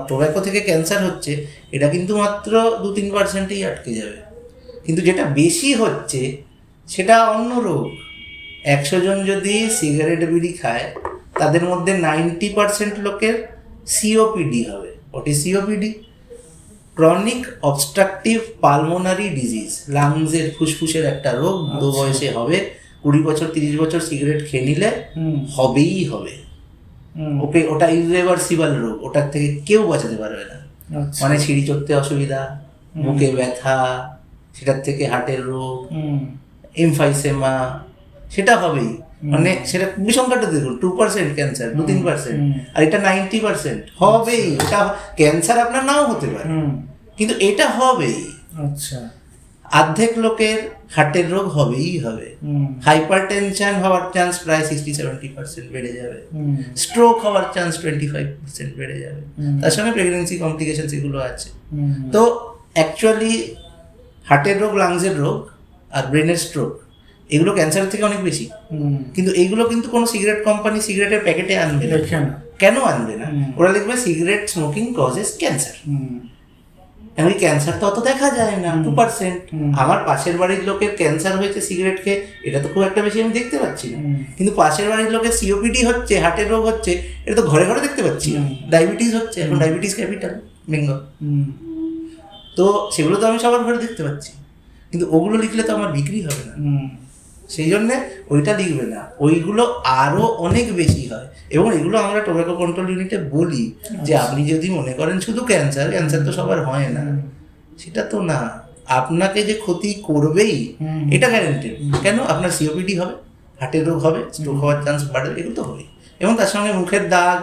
টোব্যাকো থেকে ক্যান্সার হচ্ছে, এটা কিন্তু মাত্র 2-3%ই আটকে যাবে। কিন্তু যেটা বেশি হচ্ছে সেটা অন্য রোগ। 100 জন যদি সিগারেট বিড়ি খায়, তাদের মধ্যে 90% লোকের COPD হবে। What is COPD? Chronic obstructive pulmonary disease, লাংসের ফুসফুসের একটা রোগ, বুড়ো বয়সে হবে, 20 বছর 30 বছর সিগারেট খেয়ে নিলে হবেই হবে। ওকে, ওটা ইররিভার্সিবল রোগ, ওটার থেকে কেউ বাঁচাতে পারবে না। মানে সিঁড়ি চড়তে অসুবিধা, বুকে ব্যথা, সেটার থেকে হার্টের রোগ, এমফাইসেমা, সেটা হবেই। মানে সেটা সংখ্যাটা দেখুন, 2% ক্যান্সার, 2-3%, আর এটা 90% হবেই। এটা ক্যান্সার আপনার নাও হতে পারে, কিন্তু এটা হবেই। আচ্ছা, অর্ধেক লোকের হার্টের রোগ হবেই হবে, হাইপার টেনশন হওয়ার চান্স প্রায় 60-70% বেড়ে যাবে, স্ট্রোক হওয়ার চান্স 25% বেড়ে যাবে, তার সঙ্গে প্রেগনেন্সি কমপ্লিকেশন এগুলো আছে। তো অ্যাকচুয়ালি হার্টের রোগ, লাংসের রোগ আর ব্রেনের স্ট্রোক, এগুলো ক্যান্সারের থেকে অনেক বেশি। কিন্তু এইগুলো কিন্তু কোনো সিগারেট কোম্পানি সিগারেটের প্যাকেটে আনবে না। কেন আনবে না? ওরা লিখবে সিগারেট স্মোকিং কজেস ক্যান্সার। এমনি ক্যান্সার তো অত দেখা যায় না, 2%। আমার পাশের বাড়ির লোকের ক্যান্সার হয়েছে সিগারেট খেয়ে, এটা তো খুব একটা বেশি আমি দেখতে পাচ্ছি না। কিন্তু পাশের বাড়ির লোকের COPD হচ্ছে, হার্টের রোগ হচ্ছে, এটা তো ঘরে ঘরে দেখতে পাচ্ছি। ডায়াবেটিস হচ্ছে, এখন ডায়াবেটিস ক্যাপিটাল বেঙ্গল, তো সেগুলো তো আমি সবার ঘরে দেখতে পাচ্ছি, কিন্তু ওগুলো লিখলে তো আমার বিক্রি হবে না। সেই জন্যে ওইটা লিখবে না, ওইগুলো আরও অনেক বেশি হয়। এবং এগুলো আমরা টোব্যাকো কন্ট্রোল ইউনিটে বলি যে আপনি যদি মনে করেন শুধু ক্যান্সার, ক্যান্সার তো সবার হয় না, সেটা তো না, আপনাকে যে ক্ষতি করবেই এটা গ্যারেন্টেড। কেন? আপনার COPD হবে, হার্টের রোগ হবে, স্ট্রোক হওয়ার চান্স বাড়বে, এগুলো তো হবে। এবং তার সঙ্গে মুখের দাগ,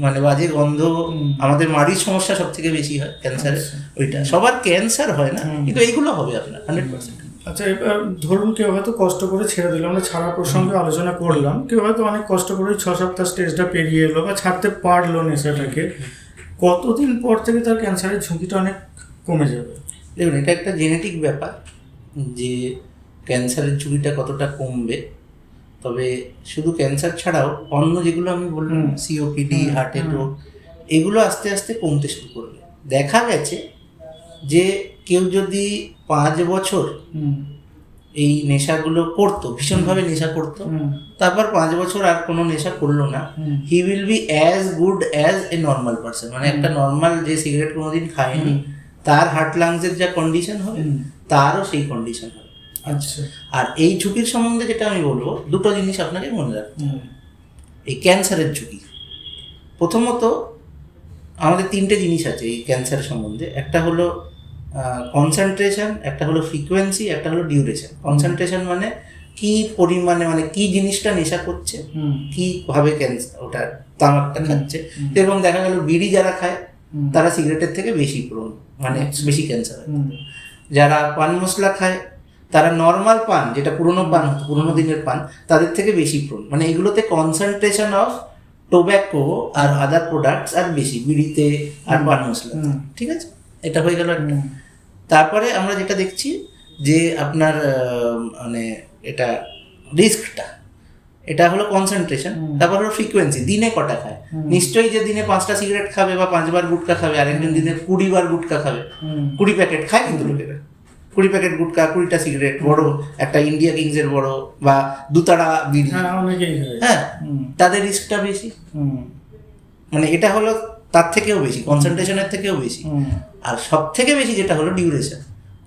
মানে বাজে গন্ধ, আমাদের মাড়ির সমস্যা সব থেকে বেশি হয় ক্যান্সারের। ওইটা সবার ক্যান্সার হয় না, কিন্তু এইগুলো হবে আপনার 100%। আচ্ছা, এবার ধরুন কেউ হয়তো কষ্ট করে ছেড়ে দিল, আমরা ছাড়ার প্রসঙ্গে আলোচনা করলাম, কেউ হয়তো অনেক কষ্ট করে 6 সপ্তাহ স্টেজটা পেরিয়ে এলো বা ছাড়তে পারলো নেশাটাকে, কতদিন পর থেকে তার ক্যান্সারের ঝুঁকিটা অনেক কমে যাবে? দেখুন, এটা একটা জেনেটিক ব্যাপার যে ক্যান্সারের ঝুঁকিটা কতটা কমবে। তবে শুধু ক্যান্সার ছাড়াও অন্য যেগুলো আমি বললাম, COPD, হার্টের রোগ, এগুলো আস্তে আস্তে কমতে শুরু করবে। দেখা গেছে যে কেউ যদি 5 বছর এই নেশাগুলো করতো, ভীষণভাবে নেশা করতো, তারপর 5 বছর আর কোনো নেশা করলো না, he will be as good as a normal person. মানে একটা নর্মাল যে সিগারেট কোনোদিন খায়নি, তার হার্ট লাংসের যা কন্ডিশন হবে, তারও সেই কন্ডিশন হবে। আচ্ছা, আর এই ঝুঁকির সম্বন্ধে যেটা আমি বলবো, দুটো জিনিস আপনাকে মনে রাখতে হবে এই ক্যান্সারের ঝুঁকি। প্রথমত, আমাদের 3টে জিনিস আছে এই ক্যান্সার সম্বন্ধে। একটা হলো কনসেন্ট্রেশন, একটা হলো ফ্রিকোয়েন্সি, একটা হলো ডিউরেশন। কনসেন্ট্রেশন মানে কি পরিমাণে, মানে কি জিনিসটা নেশা করছে, কিভাবে ক্যান্সার ওটা তামাকটা খাচ্ছে। এবং দেখা গেল বিড়ি যারা খায় তারা সিগারেটের থেকে বেশি প্রবণ, মানে বেশি ক্যান্সার হয়। যারা পান মশলা খায় তারা নর্মাল পান, যেটা পুরোনো পান, পুরোনো দিনের পান, তাদের থেকে বেশি প্রোন। মানে এগুলোতে কনসেন্ট্রেশন অফ টোব্যাকো আর আদার প্রোডাক্টস আর বেশি, বিড়িতে আর পান মশলা। ঠিক আছে, এটা হয়ে গেল একটা। তারপরে আমরা যেটা দেখছি যে আপনার মানে এটা রিস্কটা, এটা হলো কনসেন্ট্রেশন। তারপর হলো ফ্রিকোয়েন্সি, দিনে কটা খায়। নিশ্চয়ই যে দিনে 5টা সিগারেট খাবে বা 5 বার গুটকা খাবে, আরেকজন দিনে 20 বার গুটকা খাবে, 20 প্যাকেট খায় কিন্তু লোকেরা, 20 প্যাকেট গুটকা, 20টা সিগারেট, বড় একটা ইন্ডিয়া কিংস এর বড় বা দুতারা বিড়ি, হ্যাঁ, তাদের রিস্কটা বেশি। মানে এটা হলো তার থেকেও বেশি, কনসেন্ট্রেশনের থেকেও বেশি। আর সব থেকে বেশি যেটা হলো ডিউরেশন,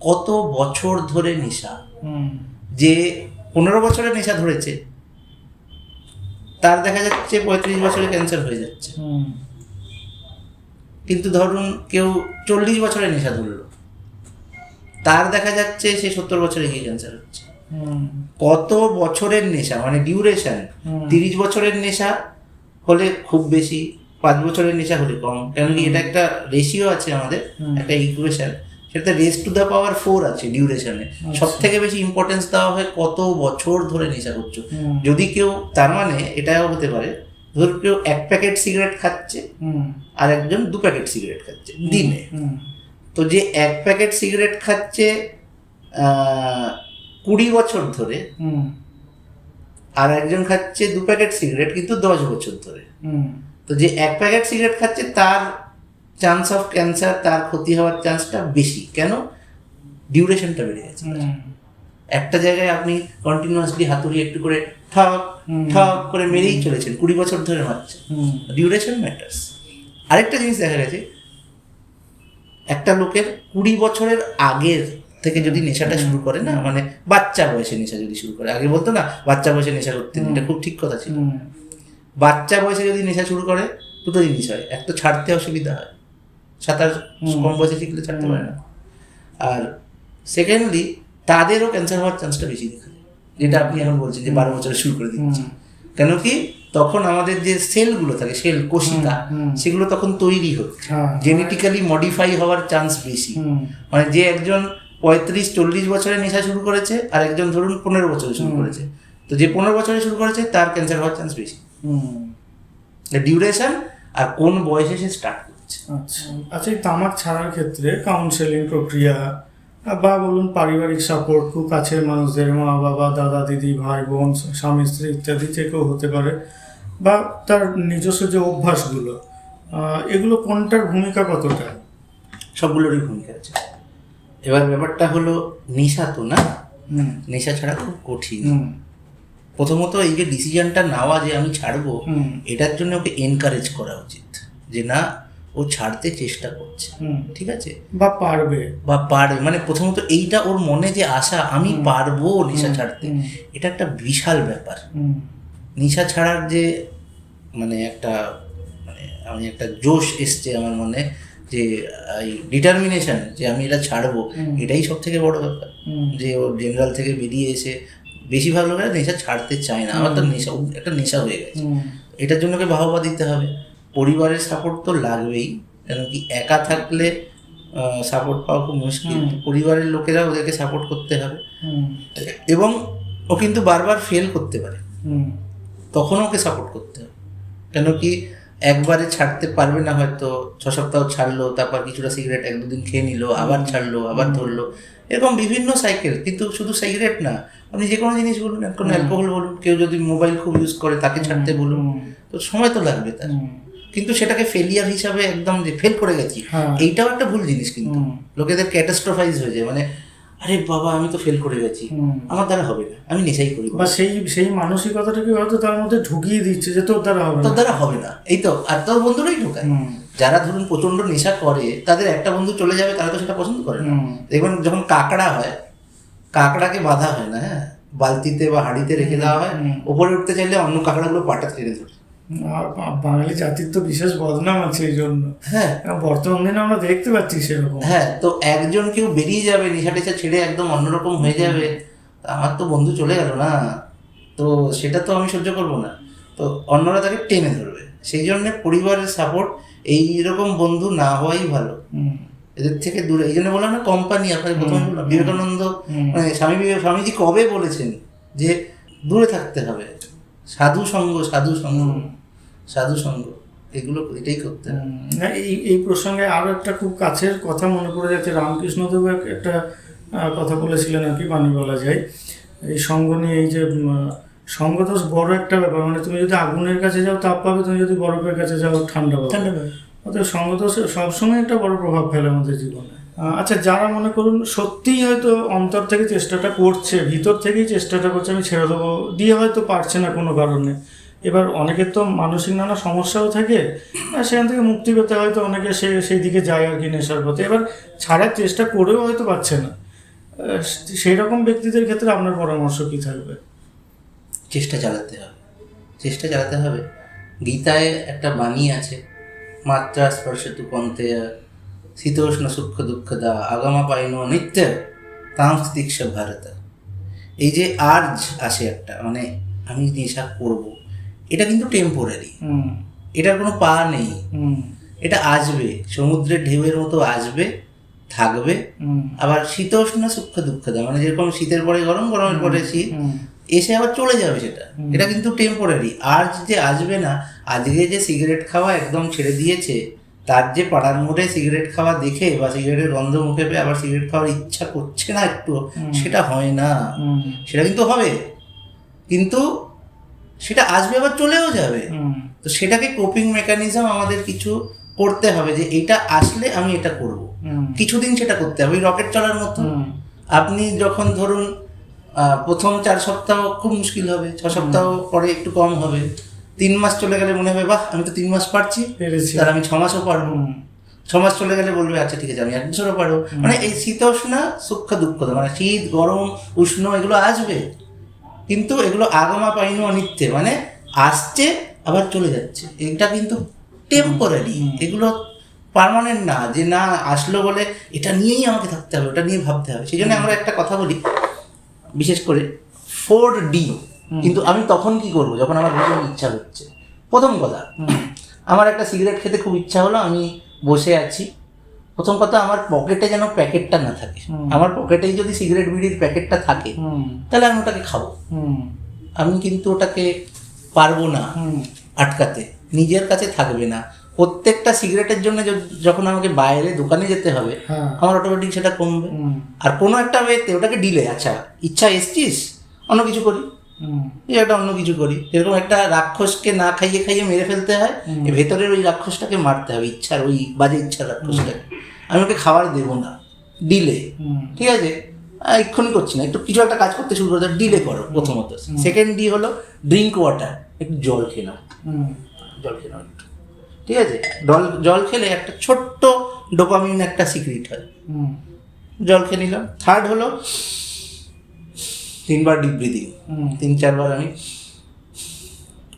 কত বছর ধরে নেশা। যে 15 বছরের নেশা ধরেছে তার দেখা যাচ্ছে 35 বছরে ক্যান্সার হয়ে যাচ্ছে। কিন্তু ধরুন কেউ 40 বছরের নেশা ধরলো, তার দেখা যাচ্ছে সে 70 বছরে গিয়ে ক্যান্সার হচ্ছে। কত বছরের নেশা, মানে ডিউরেশন। 30 বছরের নেশা হলে খুব বেশি, 5 বছরের নেশা হলে কম। কেন কি এটা একটা রেশিও আছে আমাদের, একটা ইকুয়েশন, সেটা রেস টু দ্য পাওয়ার 4 আছে ডিউরেশনে। সব থেকে বেশি ইম্পর্টেন্স দেওয়া হয় কত বছর ধরে নেশা করছো। যদি কেউ, তার মানে এটাও হতে পারে ধর কেউ 1 প্যাকেট সিগারেট খাচ্ছে আর একজন 2 প্যাকেট সিগারেট খাচ্ছে দিনে। তো যে 1 প্যাকেট সিগারেট খাচ্ছে 20 বছর ধরে, আর একজন খাচ্ছে 2 প্যাকেট সিগারেট কিন্তু 10 বছর ধরে, তো যে 1 প্যাকেট সিগারেট খাচ্ছে তার চান্স অফ ক্যান্সার, তার ক্ষতি হওয়ার চান্সটা বেশি। কেন? ডিউরেশনটা বেড়ে গেছে। একটা জায়গায় আপনি কন্টিনিউয়াসলি হাতুড়ি একটু করে ঠক ঠক করে মেরেই চলেছেন, 20 বছর ধরে মারছেন। Duration matters. আরেকটা জিনিস দেখা গেছে, একটা লোকের 20 বছরের আগের থেকে যদি নেশাটা শুরু করে না, মানে বাচ্চা বয়সে নেশা যদি শুরু করে, আগে বলতো না বাচ্চা বয়সে নেশা করতে, এটা খুব ঠিক কথা ছিল। বাচ্চা বয়সে যদি নেশা শুরু করে, দুটো জিনিস হয়, এক তো ছাড়তে অসুবিধা হয়, সাঁতার কম বয়সে শিখলে ছাড়তে পারে না, আর সেকেন্ডলি তাদেরও ক্যান্সার হওয়ার চান্সটা বেশি দেখা যায়, যেটা আপনি এখন বলছেন যে 12 বছরে শুরু করে দিচ্ছি। কেন কি তখন আমাদের যে সেলগুলো থাকে, সেল কোষিকা, সেগুলো তখন তৈরি হচ্ছে, জেনেটিক্যালি মডিফাই হওয়ার চান্স বেশি। মানে যে একজন 35-40 বছরে নেশা শুরু করেছে আর একজন ধরুন 15 বছরে শুরু করেছে, তো যে 15 বছরে শুরু করেছে তার ক্যান্সার হওয়ার চান্স বেশি। ডিউরেশন আর কোন বয়সে সে স্টার্ট করছে। আচ্ছা, এই তামাক ছাড়ার ক্ষেত্রে কাউন্সেলিং প্রক্রিয়া বা বলুন পারিবারিক সাপোর্ট, খুব কাছের মানুষদের, মা বাবা, দাদা দিদি, ভাই বোন, স্বামী স্ত্রী ইত্যাদি থেকেও হতে পারে, বা তার নিজস্ব যে অভ্যাসগুলো, এগুলো কোনটার ভূমিকা কতটা? সবগুলোরই ভূমিকা আছে। এবার ব্যাপারটা হলো নেশা তো না, নেশা ছাড়া খুব কঠিন। প্রথমত এই যে ডিসিশনটা নেওয়া যে আমি ছাড়বো, এটার জন্য ওকে এনকারেজ করা উচিত যে না, ও ছাড়তে চেষ্টা করছে, ঠিক আছে, বা পারবে, মানে প্রথমত এইটা ওর মনে যে আশা, আমি পারবো নেশা ছাড়তে, এটা একটা বিশাল ব্যাপার। নেশা ছাড়ার যে মানে একটা আমি একটা জোশ এসছে আমার মনে, যে এই ডিটারমিনেশন যে আমি এটা ছাড়বো, এটাই সব থেকে বড় ব্যাপার। যে ও জেনারেল থেকে বেরিয়ে এসে বেশিরভাগ লোকেরা নেশা ছাড়তে চায় না, আমার তো নেশা, একটা নেশা হয়ে গেছে। এটার জন্য বাহবা দিতে হবে, পরিবারের সাপোর্ট তো লাগবেই, কারণ কি একা থাকলে সাপোর্ট পাওয়া খুব মুশকিল। পরিবারের লোকেরা ওদেরকে সাপোর্ট করতে হবে, এবং ও কিন্তু বারবার ফেল করতে পারে, তখন ওকে সাপোর্ট করতে হবে। কেন কি একবারে ছাড়তে পারবে না, হয়তো 6 সপ্তাহ ছাড়লো, তারপর কিছুটা সিগারেট 1-2 দিন খেয়ে নিল, আবার ছাড়লো, আবার ধরলো, এরকম বিভিন্ন সাইকেল। কিন্তু শুধু সিগারেট না, আপনি যে কোনো জিনিস বলুন, এখন অ্যালকোহল বলুন, কেউ যদি মোবাইল খুব ইউজ করে তাকে ছাড়তে বলুন, তো সময় তো লাগবে তার। কিন্তু সেটাকে ফেলিয়ার হিসাবে একদম যে ফেল করে গেছি, এইটাও একটা ভুল জিনিস। কিন্তু লোকেদের ক্যাটাস্ট্রোফাইজ হয়ে যায়, মানে আরে বাবা আমি তো ফেল করে গেছি, আমার দ্বারা হবে না, আমি নেশাই করি, বা সেই মানসিকতাটাকে হয়তো তার মধ্যে ঢুকিয়ে দিচ্ছে যে তোর দ্বারা হবে না। এই তো, আর তোর বন্ধুরাই ঢোকায়। যারা ধরুন প্রচন্ড নেশা করে, তাদের একটা বন্ধু চলে যাবে, তারা তো সেটা পছন্দ করে না। দেখবেন যখন কাঁকড়া হয়, কাঁকড়াকে বাঁধা হয় না, হ্যাঁ, বালতিতে বা হাঁড়িতে রেখে দেওয়া হয়, ওপরে উঠতে চাইলে অন্য কাঁকড়াগুলো পাটা ছেড়ে ধরে। বাঙালি জাতির তো বিশেষ বদনাম আছে এই জন্য, হ্যাঁ, বর্তমান দিনে আমরা দেখতে পাচ্ছি সেরকম। হ্যাঁ, তো একজন কেউ বেরিয়ে যাবে, নেশা টেশা ছেড়ে একদম অন্যরকম হয়ে যাবে, আমার তো বন্ধু চলে গেল না, তো সেটা তো আমি সহ্য করবো না, তো অন্যরা তাকে টেনে ধরবে। সেই জন্য পরিবারের সাপোর্ট, এইরকম বন্ধু না হওয়াই ভালো। এদের থেকে দূরে। এই জন্য বললাম না কোম্পানি, আপনাকে প্রথমে বললাম বিবেকানন্দ মানে স্বামীজি কবে বলেছেন যে দূরে থাকতে হবে, সাধু সঙ্গ এগুলো এটাই করতে হবে। এই প্রসঙ্গে আরো একটা খুব কাছের কথা মনে পড়ে যাচ্ছে, রামকৃষ্ণদেব একটা কথা বলেছিলেন আর কি, বাণী বলা যায় এই সঙ্গ নিয়ে। এই যে সঙ্গদোষ বড় একটা ব্যাপার, মানে তুমি যদি আগুনের কাছে যাও তাপ পাবে, তুমি যদি বরফের কাছে যাও ঠান্ডা পাবে। অর্থাৎ সঙ্গদোষ সবসময় একটা বড় প্রভাব ফেলে আমাদের জীবনে। আচ্ছা, যারা মনে করুন সত্যিই হয়তো অন্তর থেকে চেষ্টাটা করছে, ভিতর থেকেই চেষ্টাটা করছে আমি ছেড়ে দেবো, দিয়ে হয়তো পারছে না কোনো কারণে, এবার অনেকের তো মানসিক নানা সমস্যাও থাকে, সেখান থেকে মুক্তি পেতে হয়তো অনেকে সেই দিকে যায় আর কি, নেশার পথে, এবার ছাড়ার চেষ্টা করেও হয়তো পাচ্ছে না, সেই রকম ব্যক্তিদের ক্ষেত্রে আপনার পরামর্শ কি থাকবে? চেষ্টা চালাতে হবে। গীতায় একটা বাণী আছে, মাত্রা স্পর্শতু কন্তেয়া শীতোষ্ণ সূক্ষ্ম দুঃখদা আগামা পাইন নিত্য তাম স্থিতিক্ষ ভারত। এই যে আর্জ আসে একটা, মানে আমি নেশা করব, এটা কিন্তু টেম্পোরারি, এটার কোনো পা নেই, এটা আসবে, সমুদ্রের ঢেউয়ের মতো আসবে, থাকবে, আবার শীতোষ্ণ সূক্ষ্ম দুঃখদা, মানে যেরকম শীতের পরে গরম, গরমের পরে শীত, এসে আবার চলে যাবে সেটা, এটা কিন্তু টেম্পোরারি। আর যে আসবে না, আজকে যে সিগারেট খাওয়া একদম ছেড়ে দিয়েছে, তার যে পাড়ার মোড়ে সিগারেট খাওয়া দেখে বা সিগারেটের গন্ধ মুখে পেয়ে আবার সিগারেট খাওয়ার ইচ্ছা করছে না একটু, সেটা হয় না, সেটা কিন্তু হবে, কিন্তু সেটা আসবে আবার চলেও যাবে। তো সেটাকে কোপিং মেকানিজম আমাদের কিছু করতে হবে, যে এটা আসলে আমি এটা করব, কিছুদিন সেটা করতে হবে। ওই রকেট চলার মতো, আপনি যখন ধরুন প্রথম 4 সপ্তাহ খুব মুশকিল হবে, 6 সপ্তাহ পরে একটু কম হবে, 3 মাস চলে গেলে মনে হবে বাহ আমি তো 3 মাস পারছি, তাহলে আমি 6 মাসও পারবো, 6 মাস চলে গেলে বলবে আচ্ছা ঠিক আছে আমি 1 বছরও পারবো। মানে এই শীতোষ্ণা সূক্ষ্ম দুঃখ, মানে শীত গরম উষ্ণ এগুলো আসবে, কিন্তু এগুলো আগমা পাইন অনিত্যে, মানে আসছে আবার চলে যাচ্ছে, এটা কিন্তু টেম্পোরারি, এগুলো পার্মানেন্ট না, যে না আসলো বলে এটা নিয়েই আমাকে থাকতে হবে, ওটা নিয়ে ভাবতে হবে। সেই জন্য আমরা একটা কথা বলি, বিশেষ করে 4D, কিন্তু আমি তখন কি করব যখন আমার ভীষণ ইচ্ছা হচ্ছে। প্রথম কথা, আমার একটা সিগারেট খেতে খুব ইচ্ছা হলো, আমি বসে আছি, প্রথম কথা আমার পকেটে যেন প্যাকেটটা না থাকে, আমার পকেটেই যদি সিগারেট বিড়ির প্যাকেটটা থাকে তাহলে আমি ওটাকে খাবো, আমি কিন্তু ওটাকে পারবো না আটকাতে, নিজের কাছে থাকবে না। প্রত্যেকটা সিগারেটের জন্য যখন আমাকে বাইরে দোকানে যেতে হবে, আমার অটোমেটিক সেটা কমবে। আর কোনো একটা ওয়েতে ওটাকে ডিলে, আচ্ছা ইচ্ছা এসছিস অন্য কিছু করি, এটা অন্য কিছু করি, এরকম একটা রাক্ষসকে না খাইয়ে খাইয়ে মেরে ফেলতে হয়, ভেতরের ওই রাক্ষসটাকে মারতে হবে, ইচ্ছার ওই বাজে ইচ্ছার রাক্ষসটাকে। আমি ওকে খাবার দেবো না, ডিলে, ঠিক আছে এক্ষুনি করছি না, একটু কিছু একটা কাজ করতে শুরু করতে ডিলে করো প্রথমত। সেকেন্ড ডি হলো ড্রিঙ্ক ওয়াটার, একটু জল খেয়ে নাও, জল খেয়ে নাও একটু, ঠিক আছে, জল খেলে একটা ছোট্ট ডোপামিন একটা সিক্রিট হয়, জল খেয়ে নিলাম। থার্ড হলো 3 বার ডিপ ব্রিদিং, 3-4 বার আমি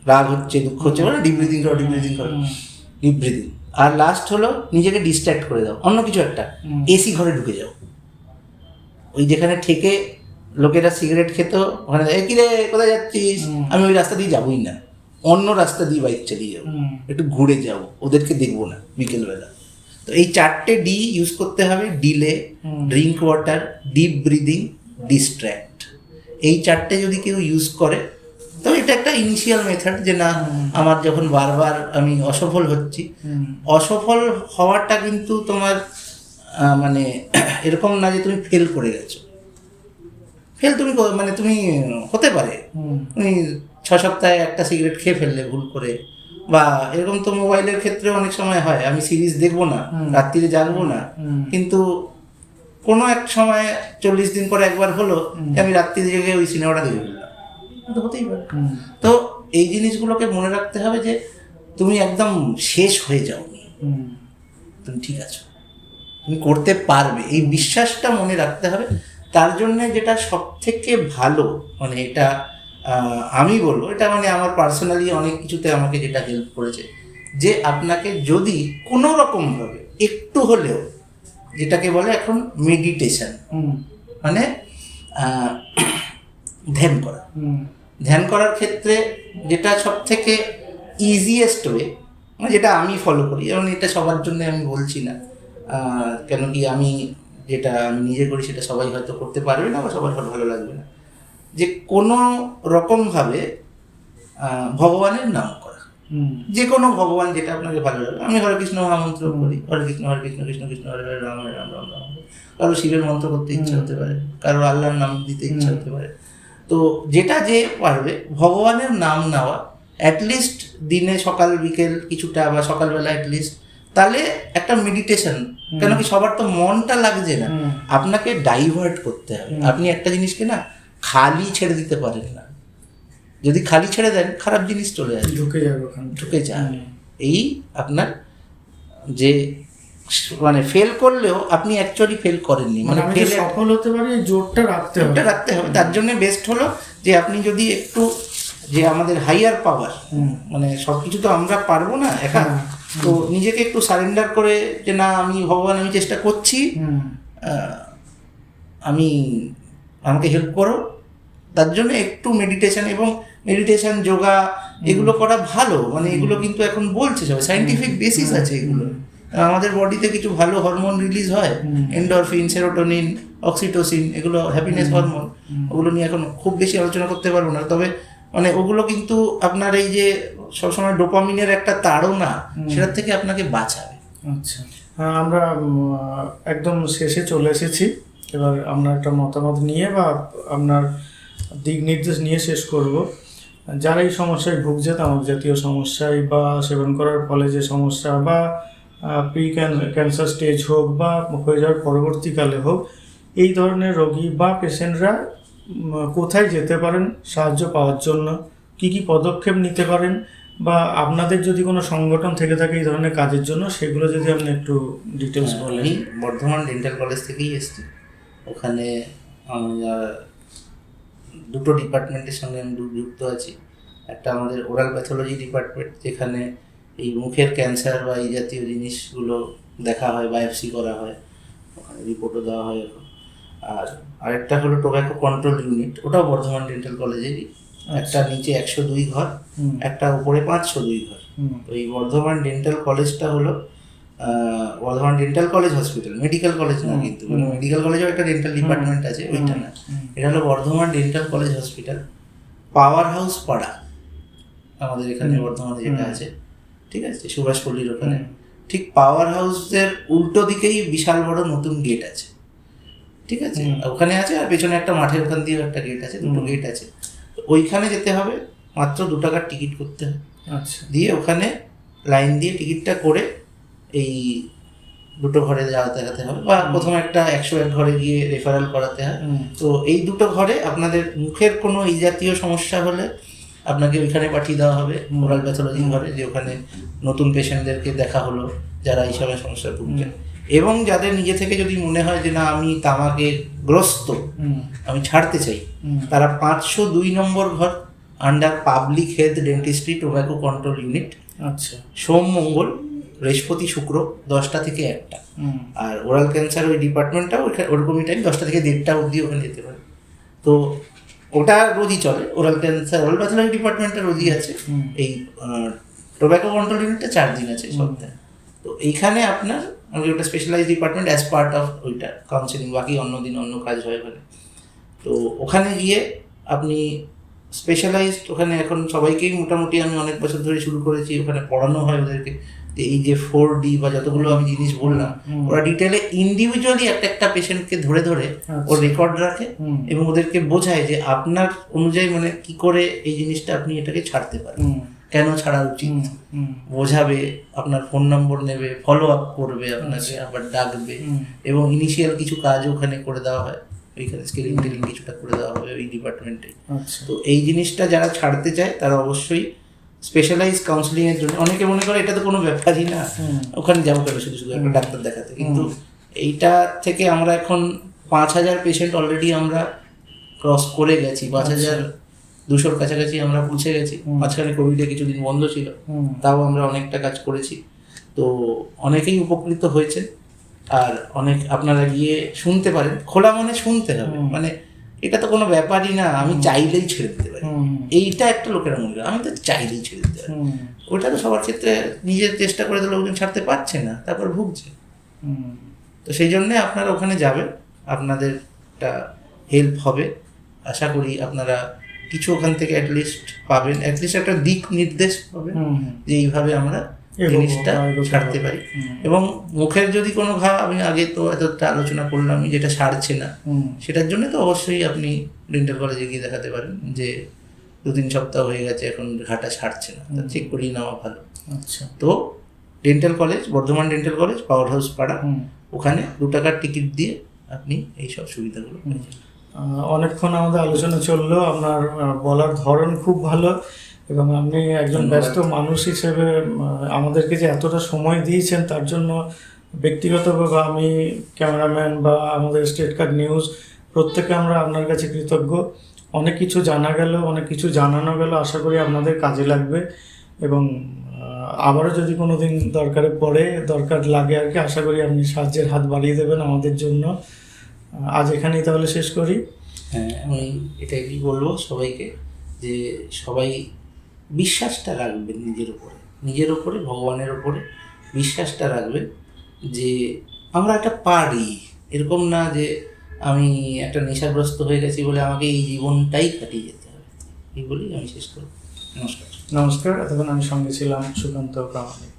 রাগ হচ্ছে দুঃখ হচ্ছে মানে ডিপ ব্রিদিং করো, ডিপ ব্রিদিং। আর লাস্ট হলো নিজেকে ডিস্ট্র্যাক্ট করে দাও, অন্য কিছু একটা, এসি ঘরে ঢুকে যাও, ওই যেখানে থেকে লোকেরা সিগারেট খেত ওখানে, কি রে কোথায় যাচ্ছিস, আমি ওই রাস্তা দিয়ে যাবোই না, অন্য রাস্তা দিয়ে বাইক চালিয়ে যাবো, একটু ঘুরে যাবো, ওদেরকে দেখবো না বিকেলবেলা। তো এই 4টে ডি ইউজ করতে হবে, delay, drink water, deep breathing, distract. এই 4টে যদি কেউ ইউজ করে, তো এটা একটা ইনিশিয়াল মেথড, যে না আমার যখন বারবার আমি অসফল হচ্ছি, অসফল হওয়াটা কিন্তু তোমার মানে এরকম না যে তুমি ফেল করে গেছো, ফেল তুমি মানে তুমি হতে পারে তুমি 6 সপ্তাহে একটা সিগারেট খেয়ে ফেললে ভুল করে, বা এরকম তো মোবাইলের ক্ষেত্রে অনেক সময় হয়, আমি সিরিজ দেখবো না, রাত্রিরে জাগবো না, কিন্তু কোনো এক সময় 40 দিন পরে একবার হলো আমি রাত্রিরে জেগে ওই সিনেমাটা দেখে ফেললাম, তো হতেই পারে। তো এই জিনিসগুলোকে মনে রাখতে হবে যে তুমি একদম শেষ হয়ে যাওনি, তুমি ঠিক আছো, তুমি করতে পারবে, এই বিশ্বাসটা মনে রাখতে হবে। তার জন্যে যেটা সব থেকে ভালো, মানে এটা আমি বলবো, এটা মানে আমার পার্সোনালি অনেক কিছুতে আমাকে যেটা হেল্প করেছে, যে আপনাকে যদি কোনো রকমভাবে একটু হলেও, যেটাকে বলে এখন মেডিটেশন, মানে ধ্যান করার ক্ষেত্রে যেটা সব থেকে ইজিয়েস্ট ওয়ে, যেটা আমি ফলো করি, এবং এটা সবার জন্য আমি বলছি না, কেন কি আমি যেটা আমি নিজে করি সেটা সবাই হয়তো করতে পারবে না বা সবার ভালো লাগবে না, যে কোনো রকমভাবে ভগবানের নাম করা, যে কোনো ভগবান যেটা আপনাকে ভালো লাগে। আমি হরে কৃষ্ণ মহামন্ত্র করি, হরে কৃষ্ণ কৃষ্ণ কৃষ্ণ হরে হরে রাম হরে রাম রাম রাম হরে। কারো শিবের মন্ত্র করতে ইচ্ছা হতে পারে, কারো আল্লাহর নাম দিতে ইচ্ছা হতে পারে। তো যেটা যে পারবে ভগবানের নাম নেওয়া, অ্যাটলিস্ট দিনে সকাল বিকেল কিছুটা বা সকালবেলা অ্যাটলিস্ট, তাহলে একটা মেডিটেশন। কেন কি সবার তো মনটা লাগছে না, আপনাকে ডাইভার্ট করতে হবে। আপনি একটা জিনিসকে না খালি ছেড়ে দিতে পারেন না, যদি খালি ছেড়ে দেন খারাপ জিনিস চলে আসবে, ঢুকে যাবে। এই আপনার যে মানে ফেল করলেও আপনি অ্যাকচুয়ালি ফেল করেননি, মানে সফল হতে পারে, জোরটা রাখতে হবে। তার জন্য বেস্ট হলো যে আপনি যদি একটু, যে আমাদের হাইয়ার পাওয়ার, মানে সবকিছু তো আমরা পারবো না একা, তো নিজেকে একটু সারেন্ডার করে যে না আমি ভগবান, আমি চেষ্টা করছি, আমাকে হেল্প করো। তার জন্য একটু মেডিটেশন যোগা এগুলো করা ভালো। মানে এগুলো কিন্তু এখন বলছে সবাই, সায়েন্টিফিক বেসিস আছে এগুলো। আমাদের বডিতে কিছু ভালো হরমোন রিলিজ হয়, এন্ডরফিন, সেরোটোনিন, অক্সিটোসিন, এগুলো হ্যাপিনেস হরমোন। ওগুলো নিয়ে এখন খুব বেশি আলোচনা করতে পারবো না, তবে মানে ওগুলো কিন্তু আপনার এই যে সবসময় ডোপামিনের একটা তাড়না, সেটার থেকে আপনাকে বাঁচাবে। আচ্ছা, আমরা একদম শেষে চলে এসেছি। এবার আমরা একটা মতামত নিয়ে বা আপনার দিক নির্দেশ নিয়ে শেষ করব। যারা এই সমস্যায় ভুগছে, তামাক জাতীয় সমস্যায় বা সেবন করার ফলে যে সমস্যা, বা প্রি ক্যান্সার স্টেজ হোক বা হয়ে যাওয়ার পরবর্তীকালে হোক, এই ধরনের রোগী বা পেশেন্টরা কোথায় যেতে পারেন সাহায্য পাওয়ার জন্য, কি কি পদক্ষেপ নিতে পারেন, বা আপনাদের যদি কোনো সংগঠন থেকে থাকে এই ধরনের কাজের জন্য, সেগুলো যদি আপনি একটু ডিটেলস বলেন। বর্ধমান ডেন্টাল কলেজ থেকেই এসেছি। ওখানে আমরা দুটো ডিপার্টমেন্টের সঙ্গে আমি যুক্ত আছি। একটা আমাদের ওরাল প্যাথোলজি ডিপার্টমেন্ট, যেখানে এই মুখের ক্যান্সার বা এই জাতীয় জিনিসগুলো দেখা হয়, বায়োপসি করা হয়, ওখানে রিপোর্টও দেওয়া হয় এখন। আর আরেকটা হলো টোব্যাকো কন্ট্রোল ইউনিট, ওটাও বর্ধমান ডেন্টাল কলেজেরই। একটা নিচে 102 ঘর, একটা উপরে 502 ঘর। তো এই বর্ধমান ডেন্টাল কলেজটা হলো Bardhaman dental college hospital, medical college না, কিন্তু মেডিকেল কলেজেও একটা ডেন্টাল ডিপার্টমেন্ট আছে, ওইটা না। এটা হলো Bardhaman dental college hospital, power house পাড়া আমাদের এখানে বর্ধমানে যেটা আছে, ঠিক আছে, সুভাষপল্লির ওখানে। ঠিক পাওয়ার হাউসের উল্টো দিকেই বিশাল বড় নতুন গেট আছে, ঠিক আছে, ওখানে আছে। আর পেছনে একটা মাঠের ওখান দিয়েও একটা গেট আছে, দুটো গেট আছে। ওইখানে যেতে হবে, মাত্র 2 টাকার টিকিট করতে হবে। আচ্ছা, দিয়ে ওখানে লাইন দিয়ে টিকিটটা করে এই দুটো ঘরে দেখাতে হবে, বা প্রথমে একটা 101 ঘরে গিয়ে রেফারেল করাতে হয়। তো এই দুটো ঘরে আপনাদের মুখের কোনো এই জাতীয় সমস্যা হলে আপনাকে ওইখানে পাঠিয়ে দেওয়া হবে, ওরাল প্যাথোলজি ঘরে, যে ওখানে নতুন পেশেন্টদেরকে দেখা হলো যারা এই সময় সমস্যায় ভুগছেন। এবং যাদের নিজে থেকে যদি মনে হয় যে না আমি তামাকে গ্রস্ত, আমি ছাড়তে চাই, তারা 502 নম্বর ঘর, under public health dentistry tobacco control unit. আচ্ছা, সোম মঙ্গল বৃহস্পতি শুক্র 10টা থেকে 1টা। আর ওরাল ক্যান্সার ওই ডিপার্টমেন্টটাও ওরকমই টাইম, 10টা থেকে 1:30 অবধি ওখানে যেতে পারে। তো ওটা রোজই চলে, ওরাল ক্যান্সার ওরাল প্যাথোলজি ডিপার্টমেন্টটা রোজই আছে। এই টোব্যাকো কন্ট্রোল ইউনিটটা 4 দিন আছে সপ্তাহে। তো এইখানে আপনার ওটা specialize department as part of ওইটা কাউন্সিলিং, বাকি অন্য দিন অন্য কাজ হয় ওখানে। তো ওখানে গিয়ে আপনি স্পেশালাইজড, ওখানে এখন সবাইকেই মোটামুটি আমি অনেক বছর ধরে শুরু করেছি, ওখানে পড়ানো হয় ওদেরকে এই যে 4D বা যতগুলো আমি জিনিস বললাম, ওরা ডিটেলে ইন্ডিভিজুয়ালি একটা পেশেন্টকে ধরে ধরে ওর রেকর্ড রাখে এবং ওদেরকে বোঝায় যে আপনার অনুযায়ী মানে কি করে এই জিনিসটা আপনি এটাকে ছাড়তে পারেন, কেন ছাড়া উচিত, বোঝাবে, আপনার ফোন নম্বর নেবে, ফলো আপ করবে, আপনাকে আবার ডাকবে, এবং ইনিশিয়াল কিছু কাজ ওখানে করে দেওয়া হয়, ওইখানে স্কেলিং টেলিং কিছুটা করে দেওয়া হবে ওই ডিপার্টমেন্টে। তো এই জিনিসটা যারা ছাড়তে চায় তারা অবশ্যই স্পেশালাইজ কাউন্সিলিং এর জন্য, অনেকে মনে করে এটা তো কোনো ব্যাপারই না, ওখানে যাবো কেন শুধু শুধু একটা ডাক্তার দেখাতে, কিন্তু এইটা থেকে আমরা এখন 5,000 পেশেন্ট অলরেডি আমরা ক্রস করে গেছি, 5,200 কাছাকাছি আমরা পৌঁছে গেছি। মাঝখানে কোভিডে কিছুদিন বন্ধ ছিল, তাও আমরা অনেকটা কাজ করেছি। তো অনেকেই উপকৃত হয়েছে। আর অনেক আপনারা গিয়ে শুনতে পারেন, খোলা মনে শুনতে হবে, মানে এটা তো কোনো ব্যাপারই না, আমি চাইলেই ছেড়ে দিতে পারি, এইটা একটা লোকেরা মনে করে আমি তো চাইলেই ছেড়ে দিতে পারি। ওটা তো সবার ক্ষেত্রে নিজের চেষ্টা করে তো লোকজন ছাড়তে পারছে না, তারপর ভুগছে। হুম, তো সেই জন্যে আপনারা ওখানে যাবেন, আপনাদের একটা হেল্প হবে। আশা করি আপনারা কিছু ওখান থেকে অ্যাটলিস্ট পাবেন, অ্যাটলিস্ট একটা দিক নির্দেশ পাবেন হুম, হুম। যে এইভাবে আমরা এগোবো জিনিসটা বা এগোতে ছাড়তে হবে। পারি। হুম, এবং মুখের যদি কোনো ঘা, আমি আগে তো এতটা আলোচনা করলাম যেটা সারছে না, হুম, সেটার জন্য তো অবশ্যই আপনি ডেন্টাল কলেজে গিয়ে দেখাতে পারেন যে 2-3 সপ্তাহ হয়ে গেছে এখন ঘাটা সারছে না, তা চেক করিয়ে নেওয়া ভালো। আচ্ছা। তো dental college, Bardhaman dental college, power house পাড়া, হুম। ওখানে 2 টাকার টিকিট দিয়ে আপনি এইসব সুবিধাগুলো পেয়ে যাবেন। অনেকক্ষণ আমাদের আলোচনা চললো। আপনার বলার ধরন খুব ভালো, এবং আপনি একজন ধন্যবাদ। ব্যস্ত মানুষ হিসেবে আমাদেরকে যে এতটা সময় দিয়েছেন তার জন্য ব্যক্তিগতভাবে আমি, ক্যামেরাম্যান বা আমাদের স্টেট কার্ড নিউজ প্রত্যেকে আমরা আপনার কাছে কৃতজ্ঞ। অনেক কিছু জানা গেল, অনেক কিছু জানানো গেল, আশা করি আপনাদের কাজে লাগবে। এবং আবারও যদি কোনো দিন দরকার লাগে আর কি, আশা করি আপনি সাহায্যের হাত বাড়িয়ে দেবেন আমাদের জন্য। আজ এখানেই তাহলে শেষ করি। হ্যাঁ, আমি এটাই বলবো সবাইকে যে সবাই বিশ্বাসটা রাখবেন নিজের উপরে, ভগবানের উপরে বিশ্বাসটা রাখবেন যে আমরা একটা পারি। এরকম না যে আমি একটা নেশাগ্রস্ত হয়ে গেছি বলে আমাকে এই জীবনটাই কাটিয়ে যেতে হবে। এই বলেই আমি শেষ করব। নমস্কার। নমস্কার, এতক্ষণ আমি সঙ্গে ছিলাম সুকান্ত প্রামাণিক।